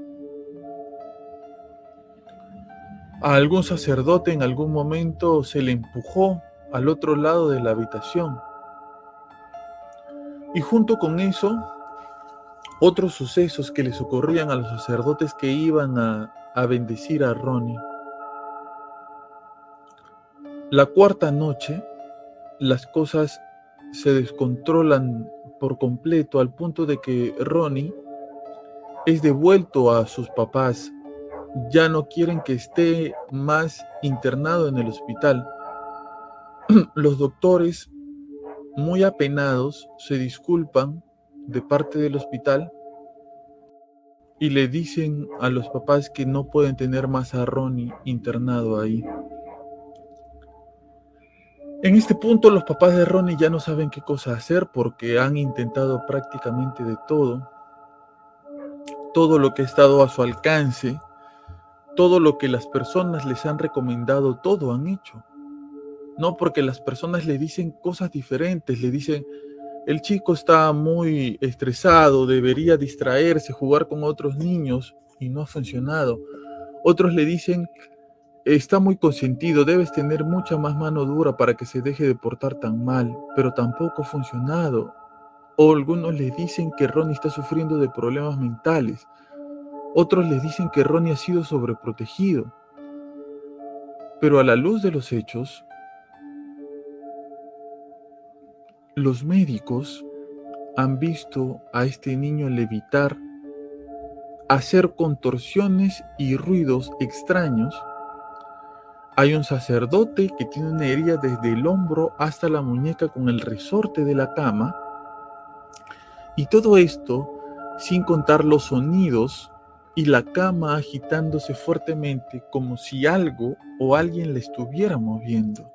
A algún sacerdote en algún momento se le empujó al otro lado de la habitación. Y junto con eso, otros sucesos que les ocurrían a los sacerdotes que iban a bendecir a Ronnie. La cuarta noche, las cosas se descontrolan por completo al punto de que Ronnie es devuelto a sus papás. Ya no quieren que esté más internado en el hospital. Los doctores, muy apenados, se disculpan de parte del hospital y le dicen a los papás que no pueden tener más a Ronnie internado ahí. En este punto los papás de Ronnie ya no saben qué cosa hacer porque han intentado prácticamente de todo. Todo lo que ha estado a su alcance, todo lo que las personas les han recomendado, todo han hecho. No, porque las personas le dicen cosas diferentes, le dicen, el chico está muy estresado, debería distraerse, jugar con otros niños, y no ha funcionado. Otros le dicen, está muy consentido, debes tener mucha más mano dura para que se deje de portar tan mal, pero tampoco ha funcionado. O algunos le dicen que Ronnie está sufriendo de problemas mentales. Otros le dicen que Ronnie ha sido sobreprotegido. Pero a la luz de los hechos, los médicos han visto a este niño levitar, hacer contorsiones y ruidos extraños. Hay un sacerdote que tiene una herida desde el hombro hasta la muñeca con el resorte de la cama. Y todo esto sin contar los sonidos y la cama agitándose fuertemente como si algo o alguien la estuviera moviendo.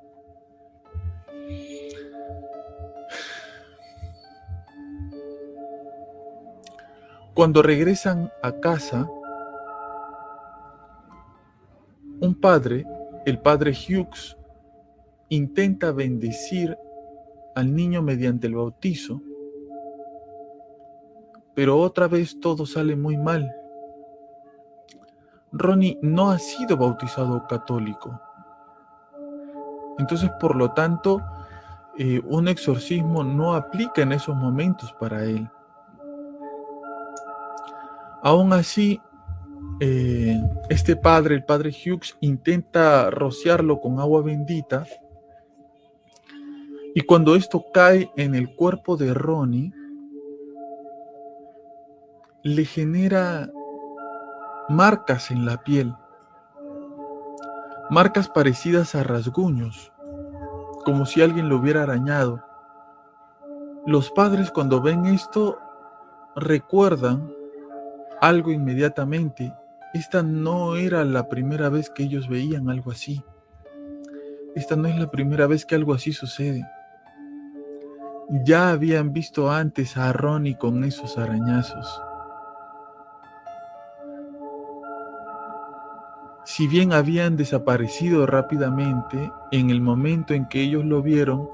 Cuando regresan a casa, un padre, el padre Hughes, intenta bendecir al niño mediante el bautizo, pero otra vez todo sale muy mal. Ronnie no ha sido bautizado católico. Entonces, por lo tanto, un exorcismo no aplica en esos momentos para él. Aún así, este padre, el padre Hughes, intenta rociarlo con agua bendita, y cuando esto cae en el cuerpo de Ronnie, le genera marcas en la piel, marcas parecidas a rasguños, como si alguien lo hubiera arañado. Los padres, cuando ven esto, recuerdan algo inmediatamente. Esta no era la primera vez que ellos veían algo así. Esta no es la primera vez que algo así sucede. Ya habían visto antes a Ronnie con esos arañazos. Si bien habían desaparecido rápidamente, en el momento en que ellos lo vieron,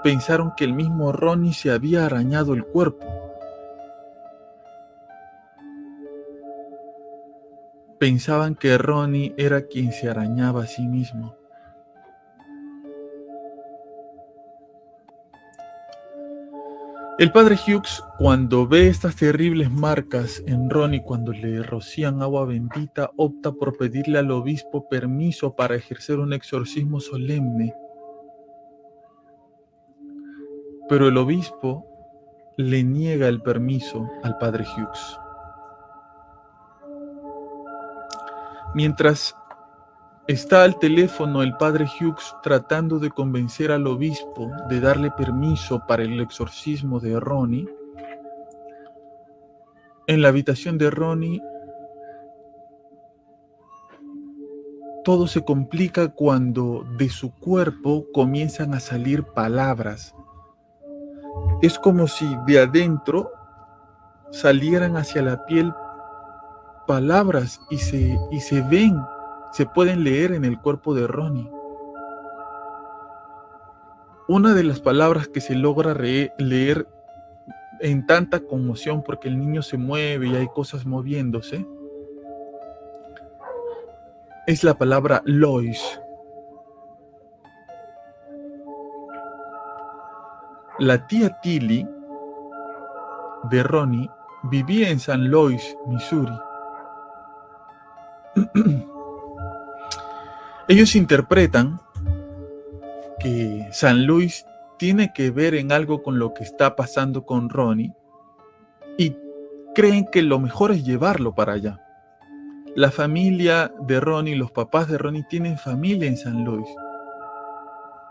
pensaron que el mismo Ronnie se había arañado el cuerpo. Pensaban que Ronnie era quien se arañaba a sí mismo. El padre Hughes, cuando ve estas terribles marcas en Ronnie cuando le rocían agua bendita, opta por pedirle al obispo permiso para ejercer un exorcismo solemne. Pero el obispo le niega el permiso al padre Hughes. Mientras está al teléfono el padre Hughes tratando de convencer al obispo de darle permiso para el exorcismo de Ronnie, En la habitación de Ronnie, todo se complica cuando de su cuerpo comienzan a salir palabras. Es como si de adentro salieran hacia la piel palabras y se ven, se pueden leer en el cuerpo de Ronnie. Una de las palabras que se logra leer en tanta conmoción porque el niño se mueve y hay cosas moviéndose, es la palabra Lois. La tía Tilly de Ronnie vivía en St. Louis, Missouri. Ellos interpretan que San Luis tiene que ver en algo con lo que está pasando con Ronnie y creen que lo mejor es llevarlo para allá. La familia de Ronnie, los papás de Ronnie tienen familia en San Luis.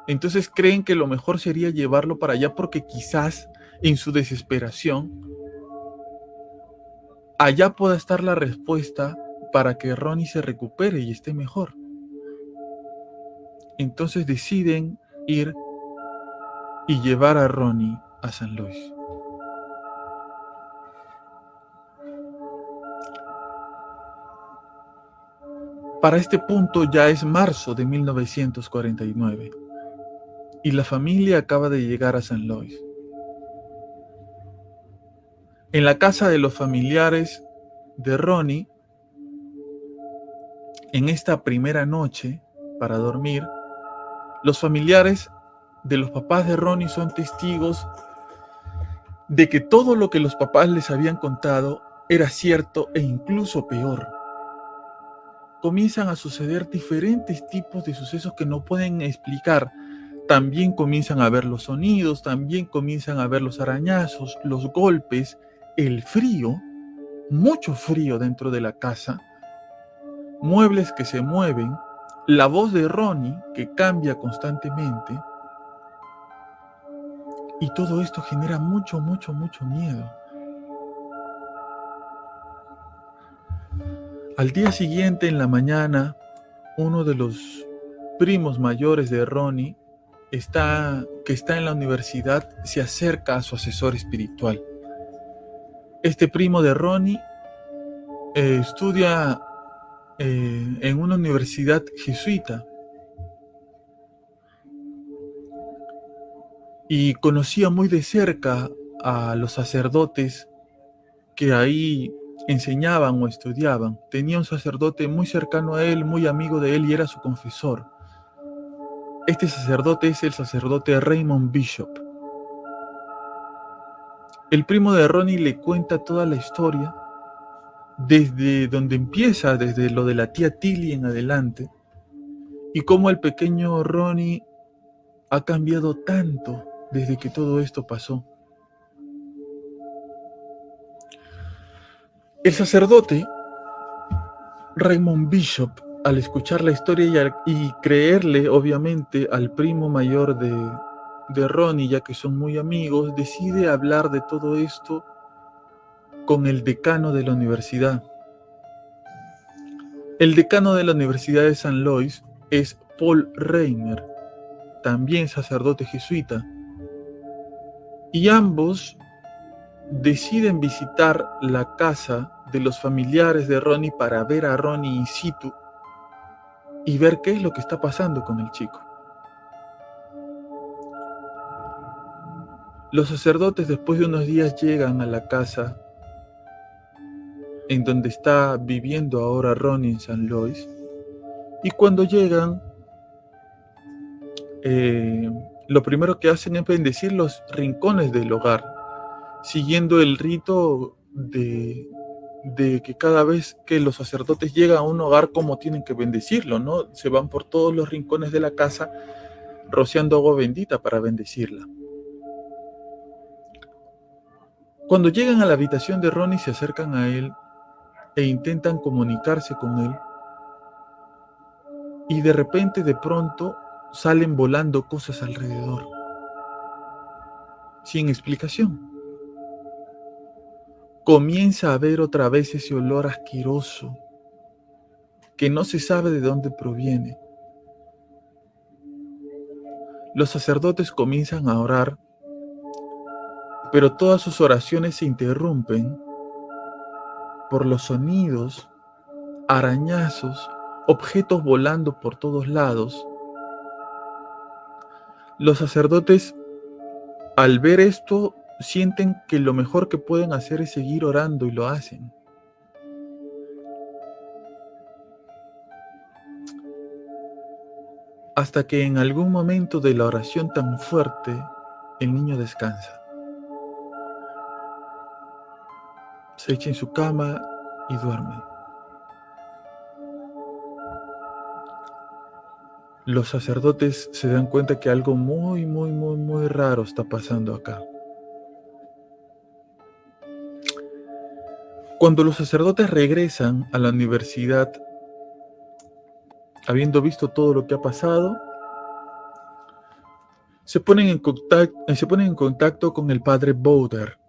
Entonces creen que lo mejor sería llevarlo para allá porque quizás en su desesperación allá pueda estar la respuesta para que Ronnie se recupere y esté mejor. Entonces deciden ir y llevar a Ronnie a San Luis. Para este punto ya es marzo de 1949 y la familia acaba de llegar a San Luis. En la casa de los familiares de Ronnie, en esta primera noche para dormir, los familiares de los papás de Ronnie son testigos de que todo lo que los papás les habían contado era cierto e incluso peor. Comienzan a suceder diferentes tipos de sucesos que no pueden explicar. También comienzan a ver los sonidos, también comienzan a ver los arañazos, los golpes, el frío, mucho frío dentro de la casa, muebles que se mueven, la voz de Ronnie que cambia constantemente. Y todo esto genera mucho miedo. Al día siguiente, en la mañana, uno de los primos mayores de Ronnie, que está en la universidad, se acerca a su asesor espiritual. Este primo de Ronnie estudia en una universidad jesuita y conocía muy de cerca a los sacerdotes que ahí enseñaban o estudiaban. Tenía un sacerdote muy cercano a él, muy amigo de él y era su confesor. Este sacerdote es el sacerdote Raymond Bishop. El primo de Ronnie le cuenta toda la historia, desde donde empieza, desde lo de la tía Tilly en adelante, y cómo el pequeño Ronnie ha cambiado tanto desde que todo esto pasó. El sacerdote Raymond Bishop, al escuchar la historia y creerle obviamente al primo mayor de Ronnie, ya que son muy amigos, decide hablar de todo esto con el decano de la universidad. El decano de la Universidad de San Luis es Paul Reimer, también sacerdote jesuita, y ambos deciden visitar la casa de los familiares de Ronnie para ver a Ronnie in situ y ver qué es lo que está pasando con el chico. Los sacerdotes después de unos días llegan a la casa en donde está viviendo ahora Ronnie en San Luis, y cuando llegan lo primero que hacen es bendecir los rincones del hogar, siguiendo el rito de que cada vez que los sacerdotes llegan a un hogar, como tienen que bendecirlo, ¿no? Se van por todos los rincones de la casa rociando agua bendita para bendecirla. Cuando llegan a la habitación de Ronnie, se acercan a él e intentan comunicarse con él, y de repente, de pronto, salen volando cosas alrededor, sin explicación. comienza a ver otra vez ese olor asqueroso que no se sabe de dónde proviene. Los sacerdotes comienzan a orar, pero todas sus oraciones se interrumpen por los sonidos, arañazos, objetos volando por todos lados. Los sacerdotes, al ver esto, sienten que lo mejor que pueden hacer es seguir orando y lo hacen. Hasta que en algún momento de la oración tan fuerte, el niño descansa. Se echa en su cama y duerme. Los sacerdotes se dan cuenta que algo muy raro está pasando acá. Cuando los sacerdotes regresan a la universidad, habiendo visto todo lo que ha pasado, se ponen en contacto con el padre Bowder.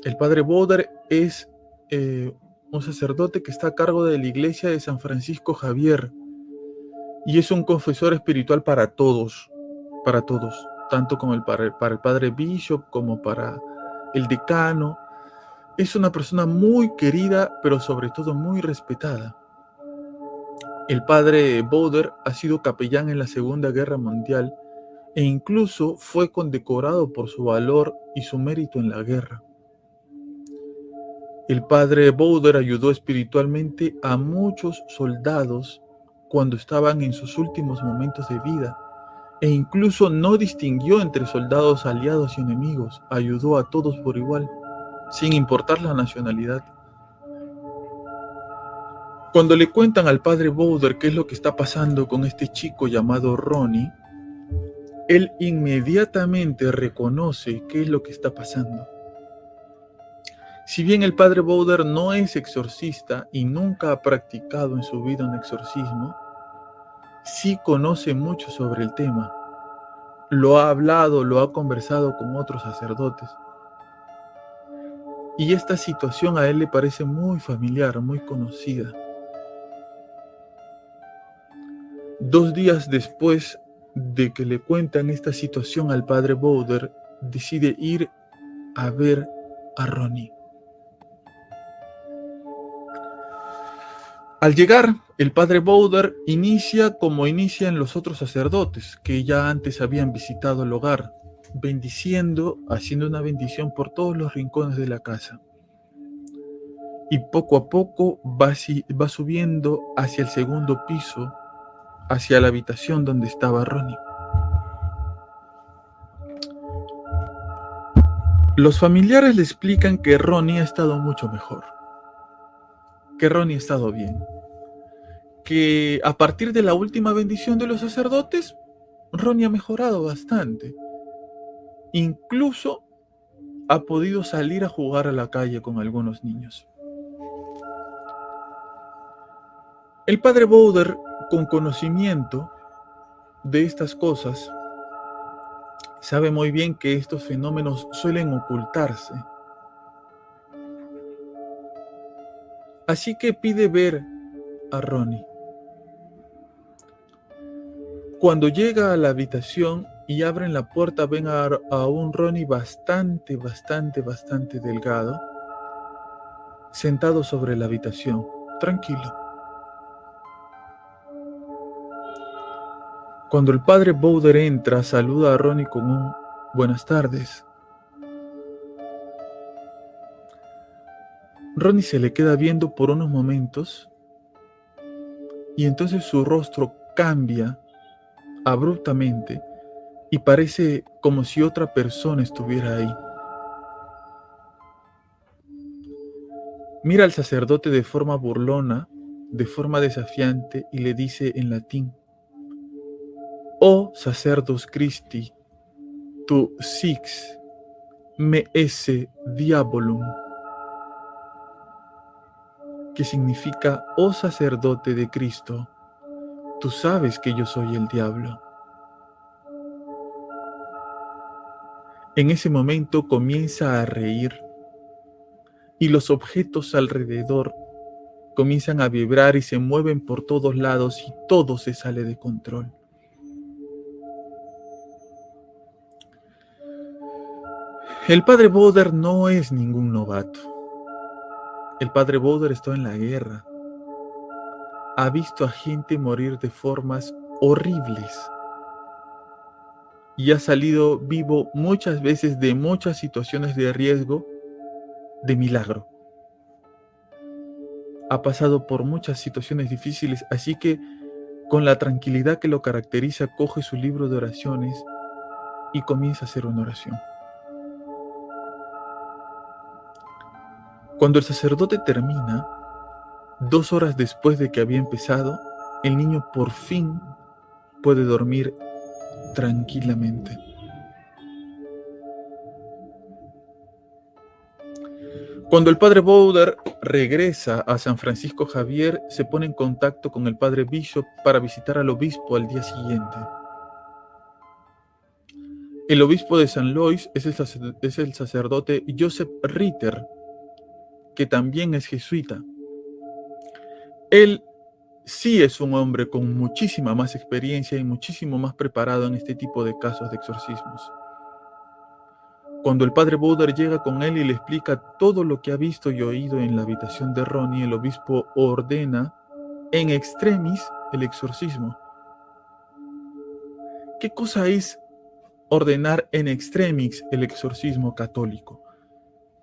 El padre Bowder es un sacerdote que está a cargo de la iglesia de San Francisco Javier y es un confesor espiritual para todos, tanto como para el padre Bishop como para el decano. Es una persona muy querida, pero sobre todo muy respetada. El padre Bowder ha sido capellán en la Segunda Guerra Mundial e incluso fue condecorado por su valor y su mérito en la guerra. El padre Bowder ayudó espiritualmente a muchos soldados cuando estaban en sus últimos momentos de vida e incluso no distinguió entre soldados aliados y enemigos, ayudó a todos por igual, sin importar la nacionalidad. Cuando le cuentan al padre Bowder qué es lo que está pasando con este chico llamado Ronnie, él inmediatamente reconoce qué es lo que está pasando. Si bien el padre Bowder no es exorcista y nunca ha practicado en su vida un exorcismo, sí conoce mucho sobre el tema. Lo ha hablado, lo ha conversado con otros sacerdotes. Y esta situación a él le parece muy familiar, muy conocida. 2 días después de que le cuentan esta situación al padre Bowder, decide ir a ver a Ronnie. Al llegar, el padre Bowder inicia como inician los otros sacerdotes que ya antes habían visitado el hogar, haciendo una bendición por todos los rincones de la casa. Y poco a poco va subiendo hacia el segundo piso, hacia la habitación donde estaba Ronnie. Los familiares le explican que Ronnie ha estado mucho mejor, que Ronnie ha estado bien, que a partir de la última bendición de los sacerdotes, Ronnie ha mejorado bastante. Incluso ha podido salir a jugar a la calle con algunos niños. El padre Bowder, con conocimiento de estas cosas, sabe muy bien que estos fenómenos suelen ocultarse. Así que pide ver a Ronnie. Cuando llega a la habitación y abren la puerta, ven a un Ronnie bastante delgado, sentado sobre la habitación, tranquilo. Cuando el padre Bowder entra, saluda a Ronnie con un buenas tardes. Ronnie se le queda viendo por unos momentos y entonces su rostro cambia abruptamente y parece como si otra persona estuviera ahí. Mira al sacerdote de forma burlona, de forma desafiante y le dice en latín: «O sacerdos Christi, tu six me esse diabolum», que significa: «Oh sacerdote de Cristo, tú sabes que yo soy el diablo». En ese momento comienza a reír y los objetos alrededor comienzan a vibrar y se mueven por todos lados y todo se sale de control. El padre Bowder no es ningún novato. El padre Bowder está en la guerra. Ha visto a gente morir de formas horribles y ha salido vivo muchas veces de muchas situaciones de riesgo de milagro. Ha pasado por muchas situaciones difíciles, así que con la tranquilidad que lo caracteriza, coge su libro de oraciones y comienza a hacer una oración. Cuando el sacerdote termina, 2 horas después de que había empezado, el niño por fin puede dormir tranquilamente. Cuando el padre Bowder regresa a San Francisco Javier, se pone en contacto con el padre Bishop para visitar al obispo al día siguiente. El obispo de San Lois es el sacerdote Joseph Ritter, que también es jesuita. Él sí es un hombre con muchísima más experiencia y muchísimo más preparado en este tipo de casos de exorcismos. Cuando el padre Bowder llega con él y le explica todo lo que ha visto y oído en la habitación de Ronnie, el obispo ordena en extremis el exorcismo. ¿Qué cosa es ordenar en extremis el exorcismo católico?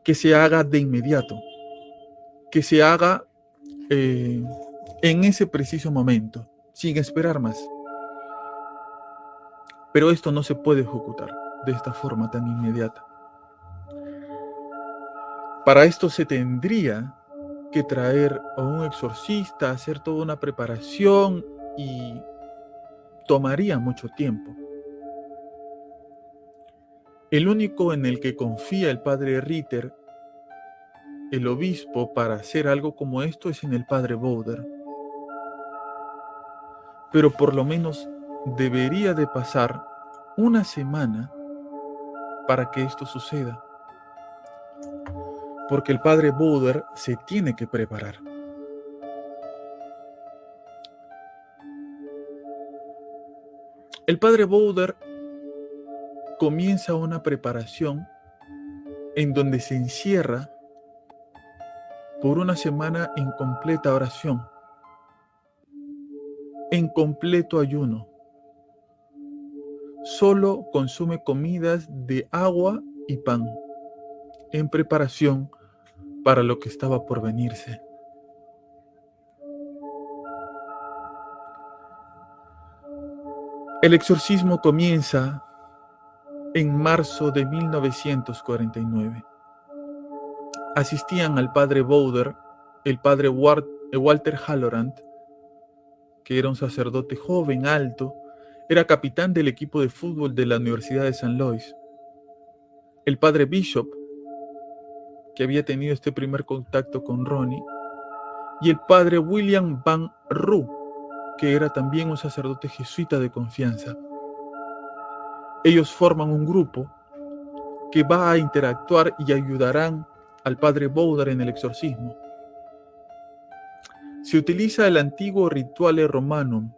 Que se haga de inmediato, que se haga en ese preciso momento, sin esperar más. Pero esto no se puede ejecutar de esta forma tan inmediata. Para esto se tendría que traer a un exorcista, hacer toda una preparación y tomaría mucho tiempo. El único en el que confía el padre Ritter, el obispo, para hacer algo como esto es en el padre Bowder. Pero por lo menos debería de pasar una semana para que esto suceda. Porque el padre Bowder se tiene que preparar. El padre Bowder comienza una preparación en donde se encierra por una semana en completa oración, en completo ayuno. Solo consume comidas de agua y pan, en preparación para lo que estaba por venirse. El exorcismo comienza en marzo de 1949. Asistían al padre Bowder, el padre Walter Halloran, que era un sacerdote joven, alto, era capitán del equipo de fútbol de la Universidad de San Lois. El padre Bishop, que había tenido este primer contacto con Ronnie, y el padre William Van Roo, que era también un sacerdote jesuita de confianza. Ellos forman un grupo que va a interactuar y ayudarán al padre Bowder en el exorcismo. Se utiliza el antiguo Rituale Romanum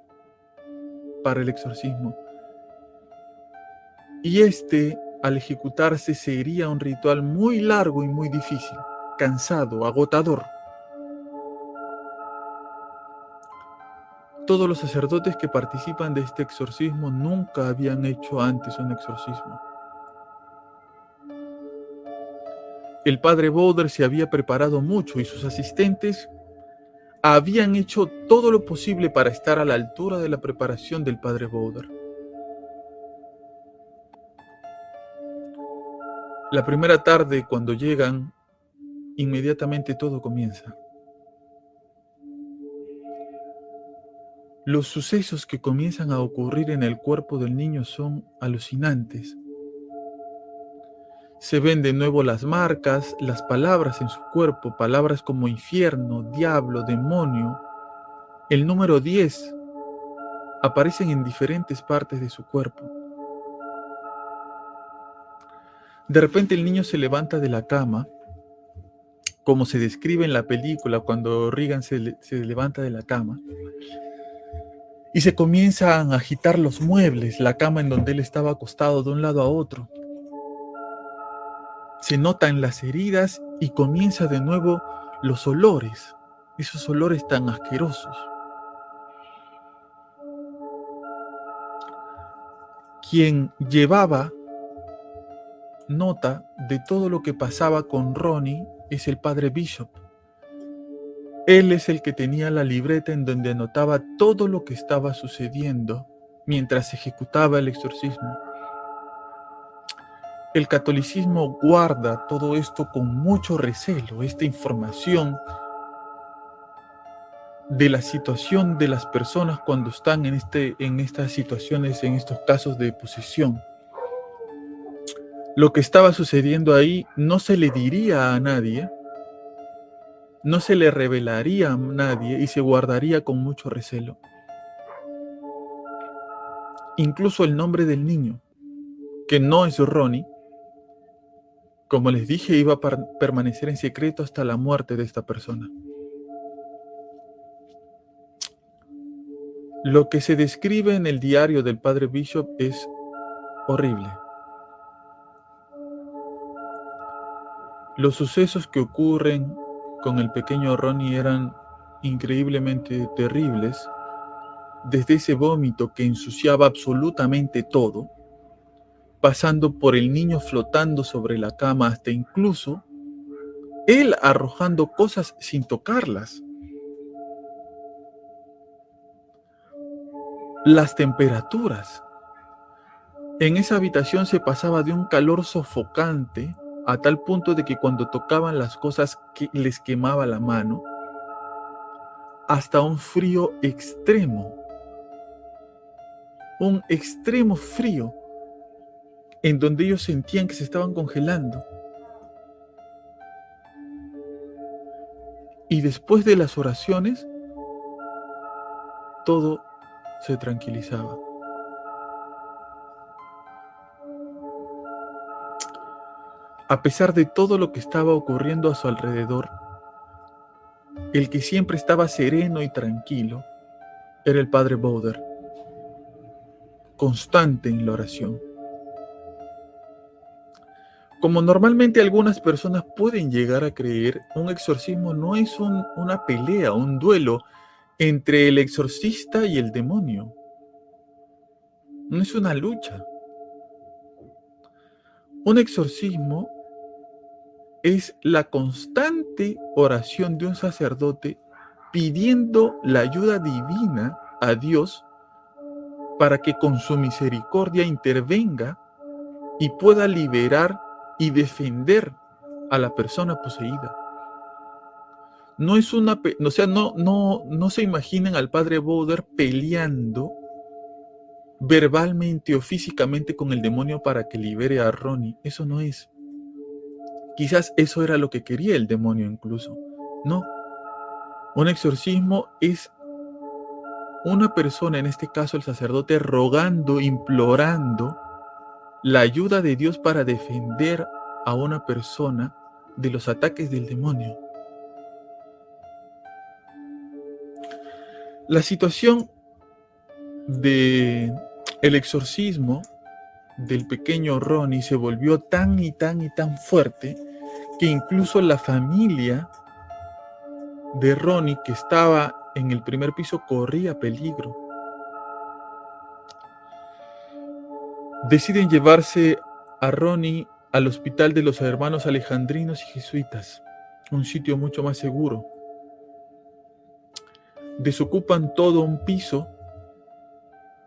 para el exorcismo. Y al ejecutarse, sería un ritual muy largo y muy difícil, cansado, agotador. Todos los sacerdotes que participan de este exorcismo nunca habían hecho antes un exorcismo. El padre Bowder se había preparado mucho y sus asistentes habían hecho todo lo posible para estar a la altura de la preparación del padre Bowder. La primera tarde, cuando llegan, inmediatamente todo comienza. Los sucesos que comienzan a ocurrir en el cuerpo del niño son alucinantes. Se ven de nuevo las marcas, las palabras en su cuerpo, palabras como infierno, diablo, demonio. El número 10 aparecen en diferentes partes de su cuerpo. De repente el niño se levanta de la cama como se describe en la película cuando Regan se levanta de la cama y se comienzan a agitar los muebles, la cama en donde él estaba acostado de un lado a otro. Se notan las heridas y comienza de nuevo los olores, esos olores tan asquerosos. Quien llevaba nota de todo lo que pasaba con Ronnie es el padre Bishop. Él es el que tenía la libreta en donde anotaba todo lo que estaba sucediendo mientras se ejecutaba el exorcismo. El catolicismo guarda todo esto con mucho recelo, esta información de la situación de las personas cuando están en estas situaciones, en estos casos de posesión. Lo que estaba sucediendo ahí no se le diría a nadie, no se le revelaría a nadie y se guardaría con mucho recelo. Incluso el nombre del niño, que no es Ronnie, como les dije, iba a permanecer en secreto hasta la muerte de esta persona. Lo que se describe en el diario del padre Bishop es horrible. Los sucesos que ocurren con el pequeño Ronnie eran increíblemente terribles, desde ese vómito que ensuciaba absolutamente todo, pasando por el niño flotando sobre la cama hasta incluso él arrojando cosas sin tocarlas. Las temperaturas. En esa habitación se pasaba de un calor sofocante a tal punto de que cuando tocaban las cosas que les quemaba la mano, hasta un frío extremo. Un extremo frío en donde ellos sentían que se estaban congelando. Y después de las oraciones, todo se tranquilizaba. A pesar de todo lo que estaba ocurriendo a su alrededor, el que siempre estaba sereno y tranquilo era el padre Bowder, constante en la oración. Como normalmente algunas personas pueden llegar a creer, un exorcismo no es una pelea, un duelo entre el exorcista y el demonio. No es una lucha. Un exorcismo es la constante oración de un sacerdote pidiendo la ayuda divina a Dios para que con su misericordia intervenga y pueda liberar y defender a la persona poseída. No es no se imaginen al padre Bowder peleando verbalmente o físicamente con el demonio para que libere a Ronnie. Eso no es. Quizás eso era lo que quería el demonio incluso. No. Un exorcismo es una persona, en este caso el sacerdote, rogando, implorando la ayuda de Dios para defender a una persona de los ataques del demonio. La situación del exorcismo del pequeño Ronnie se volvió tan y tan fuerte que incluso la familia de Ronnie, que estaba en el primer piso, corría peligro. Deciden llevarse a Ronnie al hospital de los hermanos alejandrinos y jesuitas, un sitio mucho más seguro. Desocupan todo un piso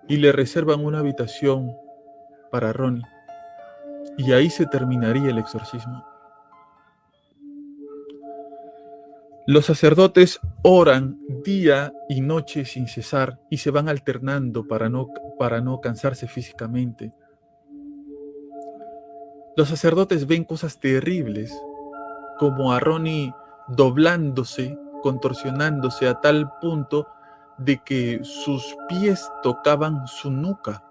y le reservan una habitación para Ronnie. Y ahí se terminaría el exorcismo. Los sacerdotes oran día y noche sin cesar y se van alternando para no cansarse físicamente. Los sacerdotes ven cosas terribles, como a Ronnie doblándose, contorsionándose a tal punto de que sus pies tocaban su nuca.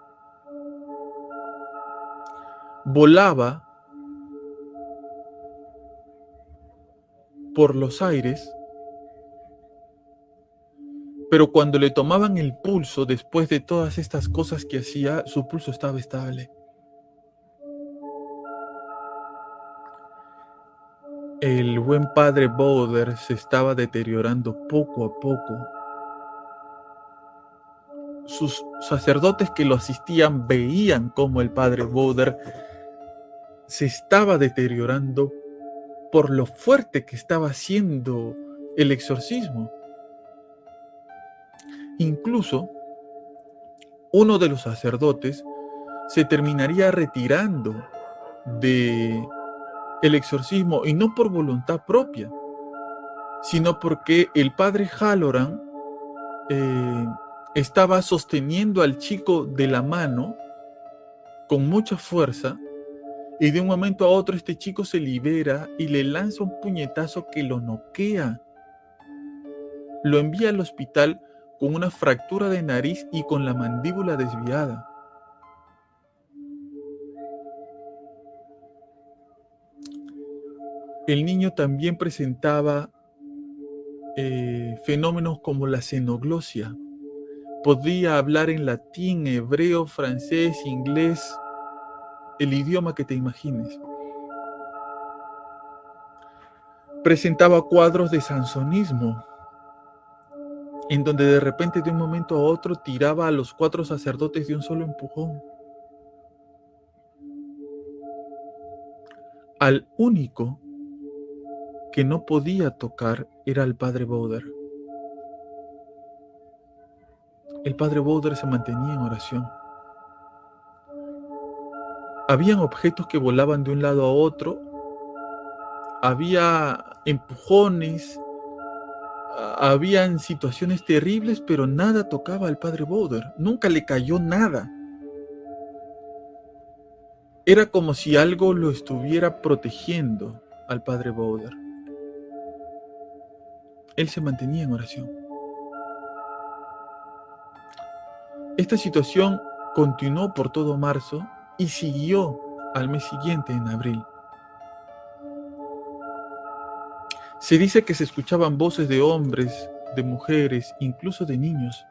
Volaba por los aires, pero cuando le tomaban el pulso después de todas estas cosas que hacía, su pulso estaba estable. El buen padre Bowder se estaba deteriorando poco a poco. Sus sacerdotes que lo asistían veían cómo el padre Bowder se estaba deteriorando por lo fuerte que estaba haciendo el exorcismo. Incluso uno de los sacerdotes se terminaría retirando de el exorcismo, y no por voluntad propia, sino porque el padre Halloran estaba sosteniendo al chico de la mano con mucha fuerza, y de un momento a otro este chico se libera y le lanza un puñetazo que lo noquea. Lo envía al hospital con una fractura de nariz y con la mandíbula desviada. El niño también presentaba fenómenos como la xenoglosia. Podía hablar en latín, hebreo, francés, inglés, el idioma que te imagines. Presentaba cuadros de sansonismo, en donde de repente de un momento a otro tiraba a los 4 sacerdotes de un solo empujón. Al único que no podía tocar era el padre Bowder. El padre Bowder se mantenía en oración. Habían objetos que volaban de un lado a otro, había empujones, habían situaciones terribles, pero nada tocaba al padre Bowder, nunca le cayó nada. Era como si algo lo estuviera protegiendo al padre Bowder. Él se mantenía en oración. Esta situación continuó por todo marzo y siguió al mes siguiente, en abril. Se dice que se escuchaban voces de hombres, de mujeres, incluso de niños.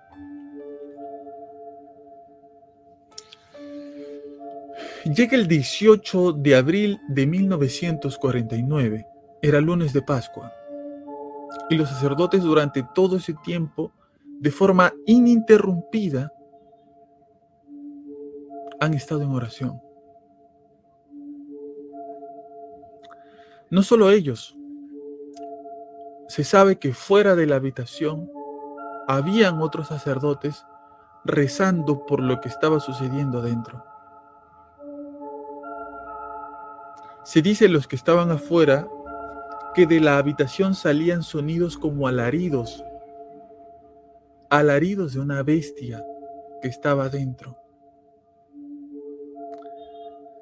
Llega el 18 de abril de 1949, era lunes de Pascua, y los sacerdotes durante todo ese tiempo, de forma ininterrumpida, han estado en oración. No solo ellos, se sabe que fuera de la habitación habían otros sacerdotes rezando por lo que estaba sucediendo adentro. Se dice los que estaban afuera que de la habitación salían sonidos como alaridos de una bestia que estaba adentro.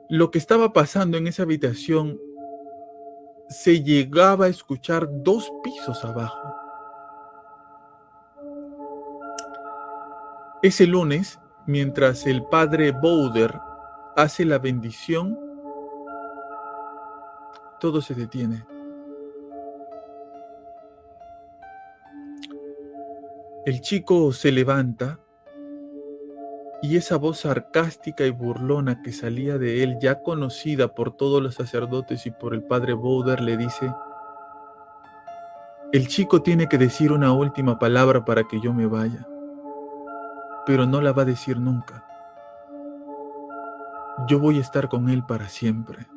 Lo que estaba pasando en esa habitación se llegaba a escuchar 2 pisos abajo. Ese lunes, mientras el padre Bowder hace la bendición, todo se detiene. El chico se levanta y esa voz sarcástica y burlona que salía de él, ya conocida por todos los sacerdotes y por el padre Bowder, le dice: el chico tiene que decir una última palabra para que yo me vaya, pero no la va a decir nunca. Yo voy a estar con él para siempre.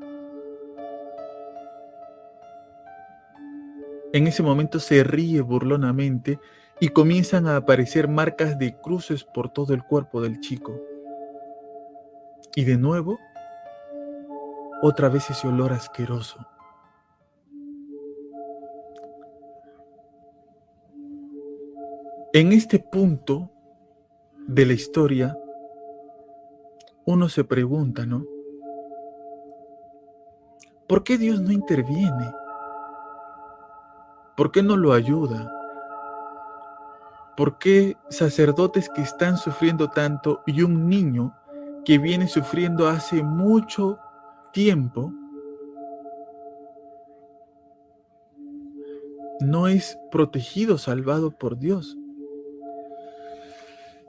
En ese momento se ríe burlonamente y comienzan a aparecer marcas de cruces por todo el cuerpo del chico. Y de nuevo, otra vez ese olor asqueroso. En este punto de la historia, uno se pregunta, ¿no? ¿Por qué Dios no interviene? ¿Por qué no lo ayuda? ¿Por qué sacerdotes que están sufriendo tanto y un niño que viene sufriendo hace mucho tiempo no es protegido, salvado por Dios.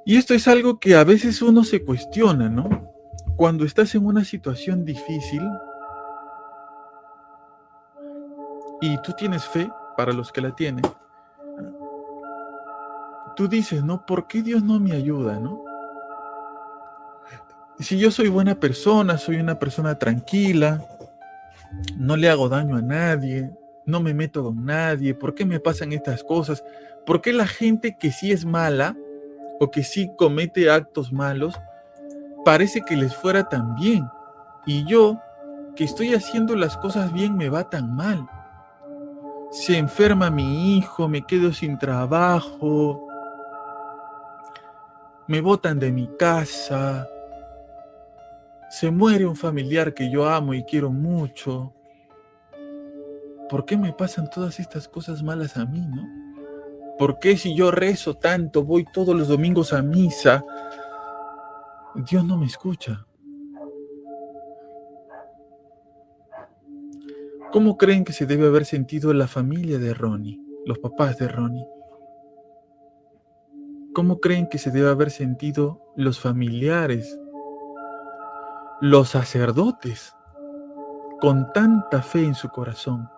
Y esto es algo que a veces uno se cuestiona, ¿no? Cuando estás en una situación difícil y tú tienes fe, para los que la tienen, tú dices, ¿no? ¿Por qué Dios no me ayuda, no? Si yo soy buena persona, soy una persona tranquila, no le hago daño a nadie, no me meto con nadie, ¿por qué me pasan estas cosas? ¿Por qué la gente que sí es mala o que sí comete actos malos, parece que les fuera tan bien? Y yo, que estoy haciendo las cosas bien, me va tan mal. Se enferma mi hijo, me quedo sin trabajo, me botan de mi casa, se muere un familiar que yo amo y quiero mucho. ¿Por qué me pasan todas estas cosas malas a mí, no? ¿Por qué si yo rezo tanto, voy todos los domingos a misa, Dios no me escucha? ¿Cómo creen que se debe haber sentido la familia de Ronnie, los papás de Ronnie? ¿Cómo creen que se debe haber sentido los familiares, los sacerdotes, con tanta fe en su corazón?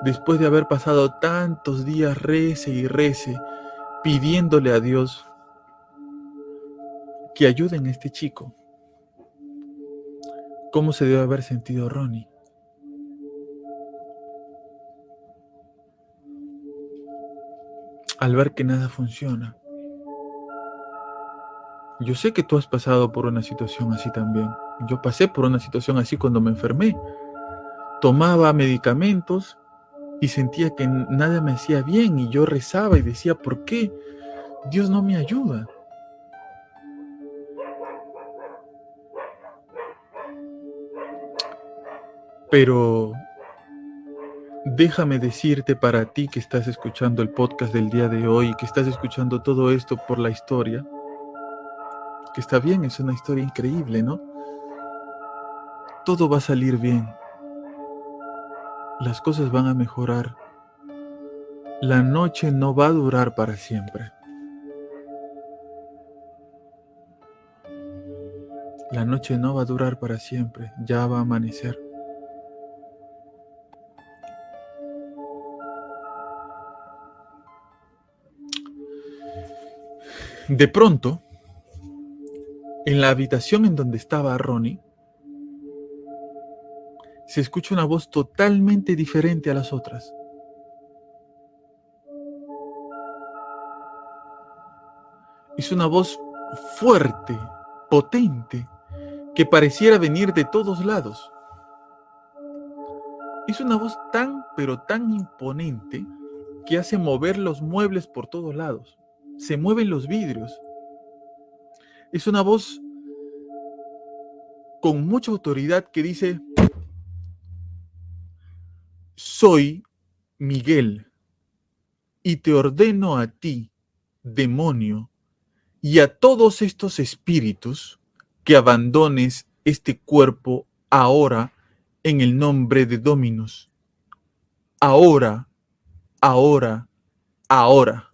Después de haber pasado tantos días rece y rece, pidiéndole a Dios que ayuden a este chico. ¿Cómo se debe haber sentido Ronnie? Al ver que nada funciona. Yo sé que tú has pasado por una situación así también. Yo pasé por una situación así cuando me enfermé. Tomaba medicamentos y sentía que nada me hacía bien y yo rezaba y decía, ¿por qué Dios no me ayuda? Pero déjame decirte, para ti que estás escuchando el podcast del día de hoy, que estás escuchando todo esto por la historia, que está bien, es una historia increíble, ¿no? Todo va a salir bien. Las cosas van a mejorar. La noche no va a durar para siempre. La noche no va a durar para siempre. Ya va a amanecer. De pronto, en la habitación en donde estaba Ronnie, se escucha una voz totalmente diferente a las otras. Es una voz fuerte, potente, que pareciera venir de todos lados. Es una voz tan, pero tan imponente que hace mover los muebles por todos lados. Se mueven los vidrios. Es una voz con mucha autoridad que dice: soy Miguel y te ordeno a ti, demonio, y a todos estos espíritus que abandones este cuerpo ahora en el nombre de Dominus. Ahora, ahora, ahora.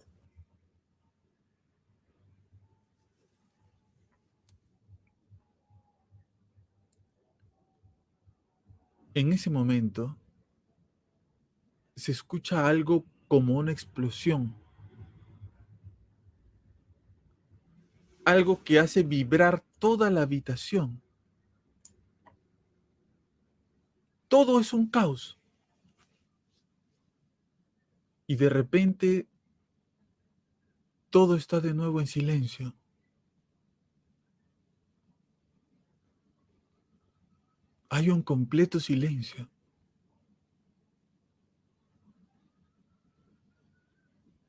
En ese momento se escucha algo como una explosión, algo que hace vibrar toda la habitación. Todo es un caos. Y de repente todo está de nuevo en silencio. Hay un completo silencio.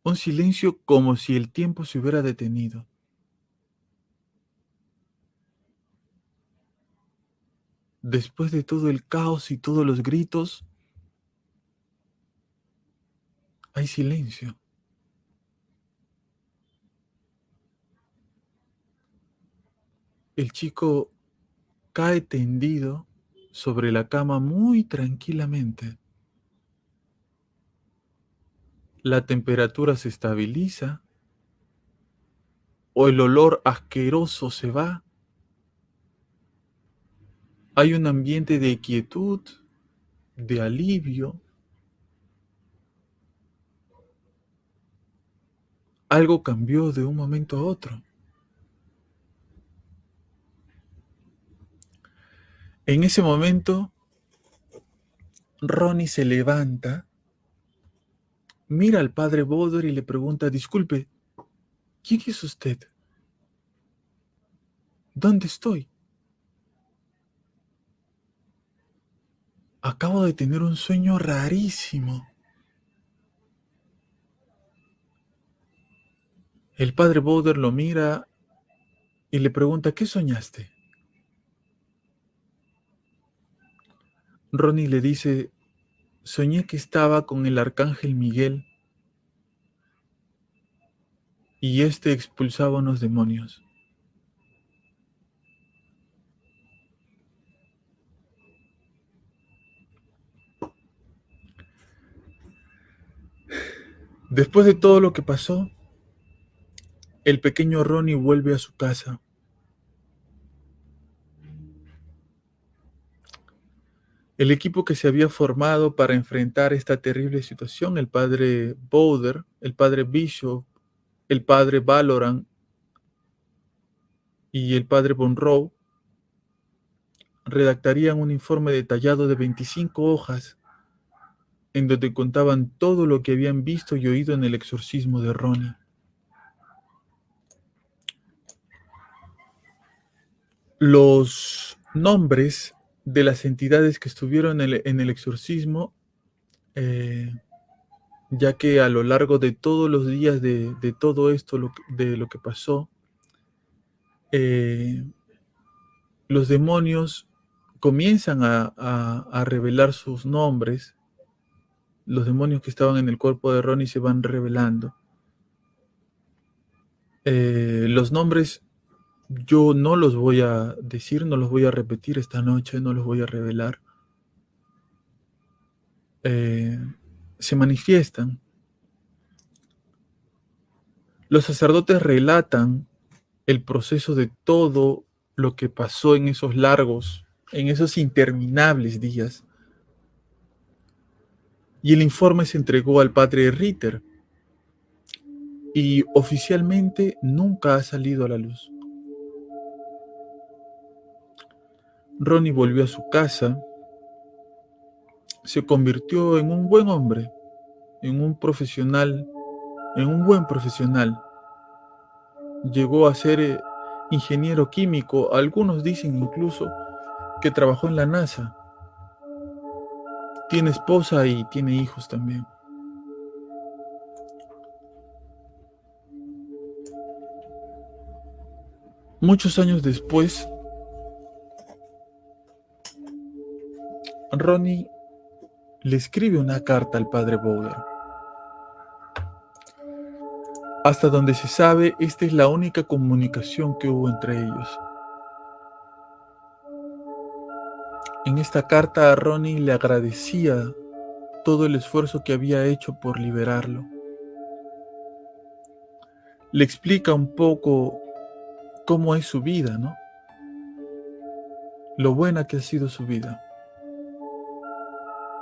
Un silencio como si el tiempo se hubiera detenido. Después de todo el caos y todos los gritos, hay silencio. El chico cae tendido sobre la cama muy tranquilamente. la temperatura se estabiliza o el olor asqueroso se va. Hay un ambiente de quietud, de alivio. Algo cambió de un momento a otro. En ese momento, Ronnie se levanta, mira al padre Bowder y le pregunta: disculpe, ¿quién es usted? ¿Dónde estoy? Acabo de tener un sueño rarísimo. El padre Bowder lo mira y le pregunta: ¿qué soñaste? Ronnie le dice: soñé que estaba con el arcángel Miguel y este expulsaba unos demonios. Después de todo lo que pasó, el pequeño Ronnie vuelve a su casa. El equipo que se había formado para enfrentar esta terrible situación, el padre Bowder, el padre Bishop, el padre Valoran y el padre Monroe, redactarían un informe detallado de 25 hojas en donde contaban todo lo que habían visto y oído en el exorcismo de Ronnie. Los nombres de las entidades que estuvieron en el exorcismo, ya que a lo largo de todos los días de todo esto, de lo que pasó, los demonios comienzan a revelar sus nombres. Los demonios que estaban en el cuerpo de Ronnie se van revelando. Los nombres yo no los voy a decir, no los voy a repetir esta noche, no los voy a revelar. Se manifiestan. Los sacerdotes relatan el proceso de todo lo que pasó en esos largos, en esos interminables días. Y el informe se entregó al padre Ritter y oficialmente nunca ha salido a la luz. Ronnie volvió a su casa, se convirtió en un buen hombre, en un profesional, en un buen profesional. Llegó a ser ingeniero químico, algunos dicen incluso que trabajó en la NASA. Tiene esposa y tiene hijos también. Muchos años después, Ronnie le escribe una carta al padre Bowder. Hasta donde se sabe, esta es la única comunicación que hubo entre ellos. En esta carta a Ronnie le agradecía todo el esfuerzo que había hecho por liberarlo. Le explica un poco cómo es su vida, ¿no? Lo buena que ha sido su vida.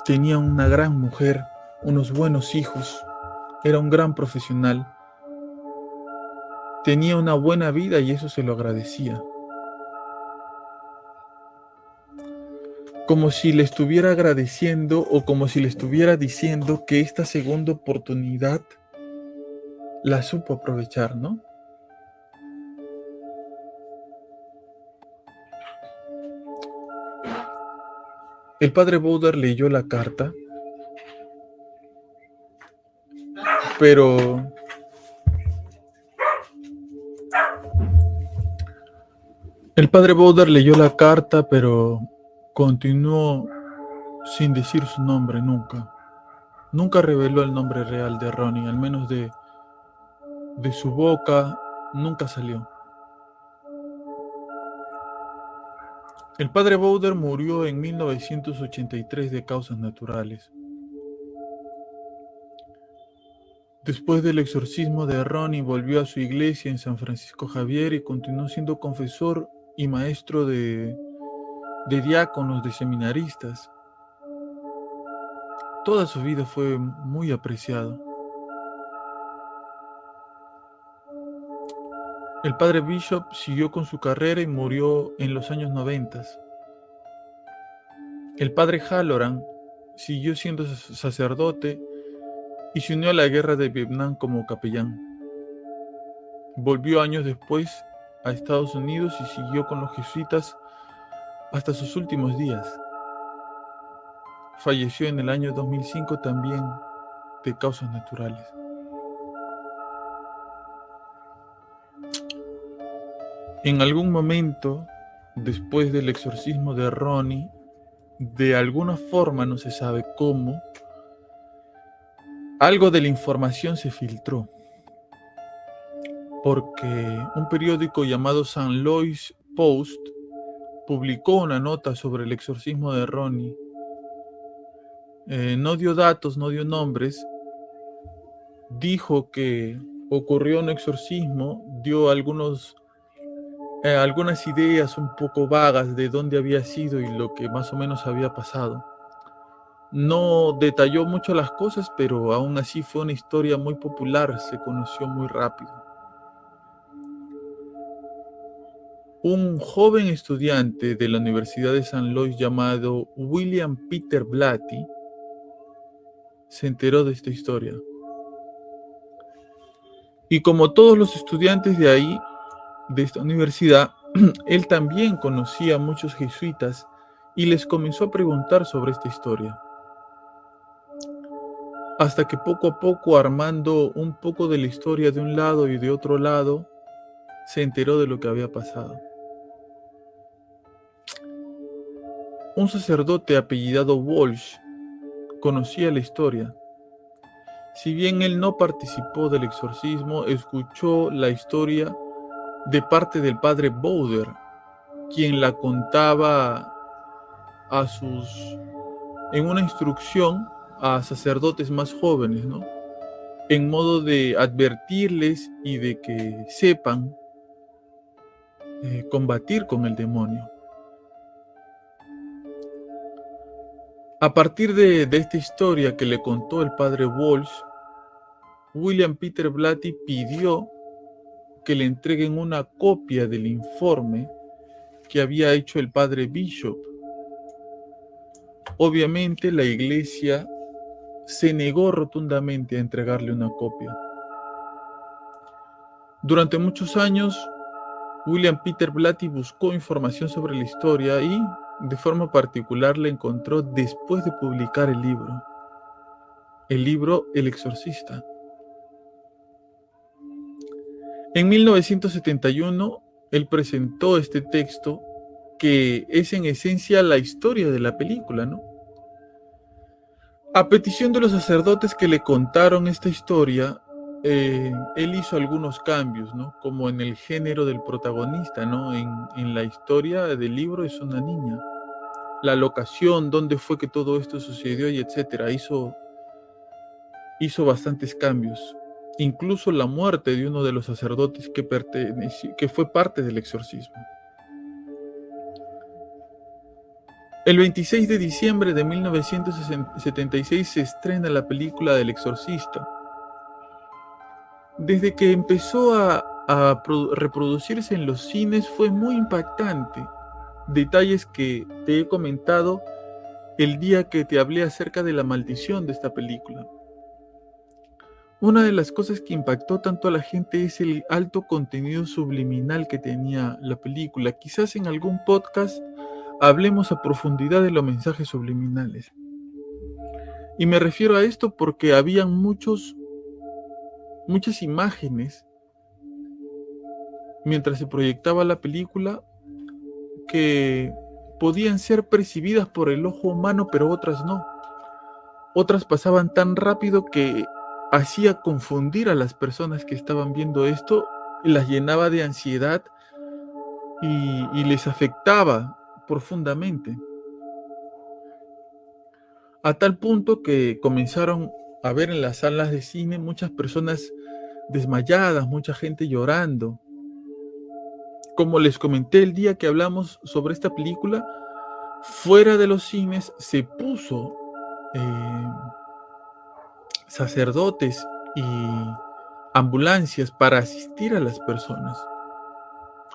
Tenía una gran mujer, unos buenos hijos, era un gran profesional. Tenía una buena vida y eso se lo agradecía. Como si le estuviera agradeciendo o como si le estuviera diciendo que esta segunda oportunidad la supo aprovechar, ¿no? El padre Bowder leyó la carta, pero continuó sin decir su nombre nunca. Nunca reveló el nombre real de Ronnie, al menos de su boca, nunca salió. El padre Bowder murió en 1983 de causas naturales. Después del exorcismo de Ronnie, volvió a su iglesia en San Francisco Javier y continuó siendo confesor y maestro de diáconos, de seminaristas. Toda su vida fue muy apreciado. El padre Bishop siguió con su carrera y murió en los años 90. El padre Halloran siguió siendo sacerdote y se unió a la guerra de Vietnam como capellán. Volvió años después a Estados Unidos y siguió con los jesuitas hasta sus últimos días. Falleció en el año 2005 también de causas naturales. En algún momento, después del exorcismo de Ronnie, de alguna forma, no se sabe cómo, algo de la información se filtró, porque un periódico llamado St. Louis Post publicó una nota sobre el exorcismo de Ronnie. No dio datos, no dio nombres, dijo que ocurrió un exorcismo, dio algunas ideas un poco vagas de dónde había sido y lo que más o menos había pasado. No detalló mucho las cosas, pero aún así fue una historia muy popular, se conoció muy rápido. Un joven estudiante de la Universidad de St. Louis llamado William Peter Blatty se enteró de esta historia. Y como todos los estudiantes de ahí, de esta universidad, él también conocía a muchos jesuitas y les comenzó a preguntar sobre esta historia. Hasta que poco a poco, armando un poco de la historia de un lado y de otro lado, se enteró de lo que había pasado. Un sacerdote apellidado Walsh conocía la historia. Si bien él no participó del exorcismo, escuchó la historia de parte del padre Bowder, quien la contaba en una instrucción a sacerdotes más jóvenes, ¿no? En modo de advertirles y de que sepan combatir con el demonio. A partir de esta historia que le contó el padre Walsh, William Peter Blatty pidió que le entreguen una copia del informe que había hecho el padre Bishop. Obviamente la iglesia se negó rotundamente a entregarle una copia. Durante muchos años, William Peter Blatty buscó información sobre la historia y, de forma particular, la encontró después de publicar el libro El Exorcista. En 1971, él presentó este texto que es en esencia la historia de la película, ¿no? A petición de los sacerdotes que le contaron esta historia, él hizo algunos cambios, ¿no? Como en el género del protagonista, ¿no? En la historia del libro es una niña. La locación, dónde fue que todo esto sucedió y etcétera. Hizo bastantes cambios. Incluso la muerte de uno de los sacerdotes que fue parte del exorcismo. El 26 de diciembre de 1976 se estrena la película del Exorcista. Desde que empezó a reproducirse en los cines fue muy impactante. Detalles que te he comentado el día que te hablé acerca de la maldición de esta película. Una de las cosas que impactó tanto a la gente es el alto contenido subliminal que tenía la película. Quizás en algún podcast hablemos a profundidad de los mensajes subliminales. Y me refiero a esto porque habían muchas imágenes mientras se proyectaba la película que podían ser percibidas por el ojo humano, pero otras no. Otras pasaban tan rápido que hacía confundir a las personas que estaban viendo esto, las llenaba de ansiedad y les afectaba profundamente. A tal punto que comenzaron a ver en las salas de cine muchas personas desmayadas, mucha gente llorando. Como les comenté el día que hablamos sobre esta película, fuera de los cines se puso sacerdotes y ambulancias para asistir a las personas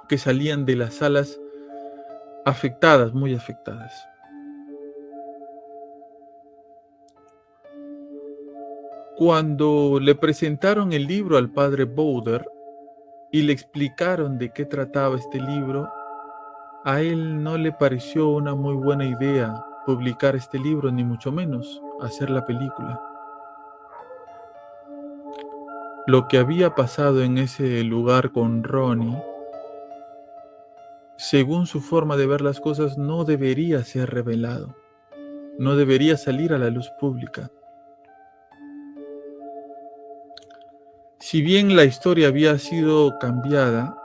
que salían de las salas afectadas, muy afectadas. Cuando le presentaron el libro al padre Bowder y le explicaron de qué trataba este libro, a él no le pareció una muy buena idea publicar este libro, ni mucho menos hacer la película. Lo que había pasado en ese lugar con Ronnie, según su forma de ver las cosas, no debería ser revelado, no debería salir a la luz pública. Si bien la historia había sido cambiada,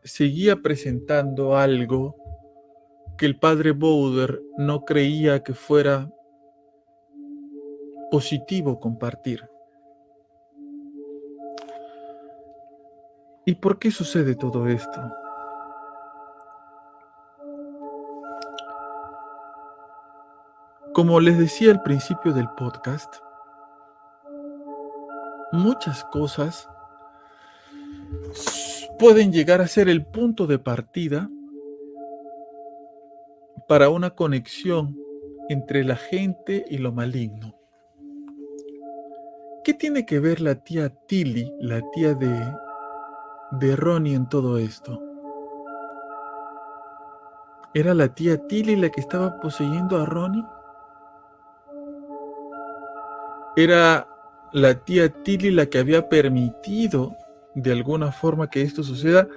seguía presentando algo que el padre Bowder no creía que fuera positivo compartir. ¿Y por qué sucede todo esto? Como les decía al principio del podcast, muchas cosas pueden llegar a ser el punto de partida para una conexión entre la gente y lo maligno. ¿Qué tiene que ver la tía Tilly, la tía de Ronnie, en todo esto? ¿Era la tía Tilly la que estaba poseyendo a Ronnie? ¿Era la tía Tilly la que había permitido de alguna forma que esto suceda?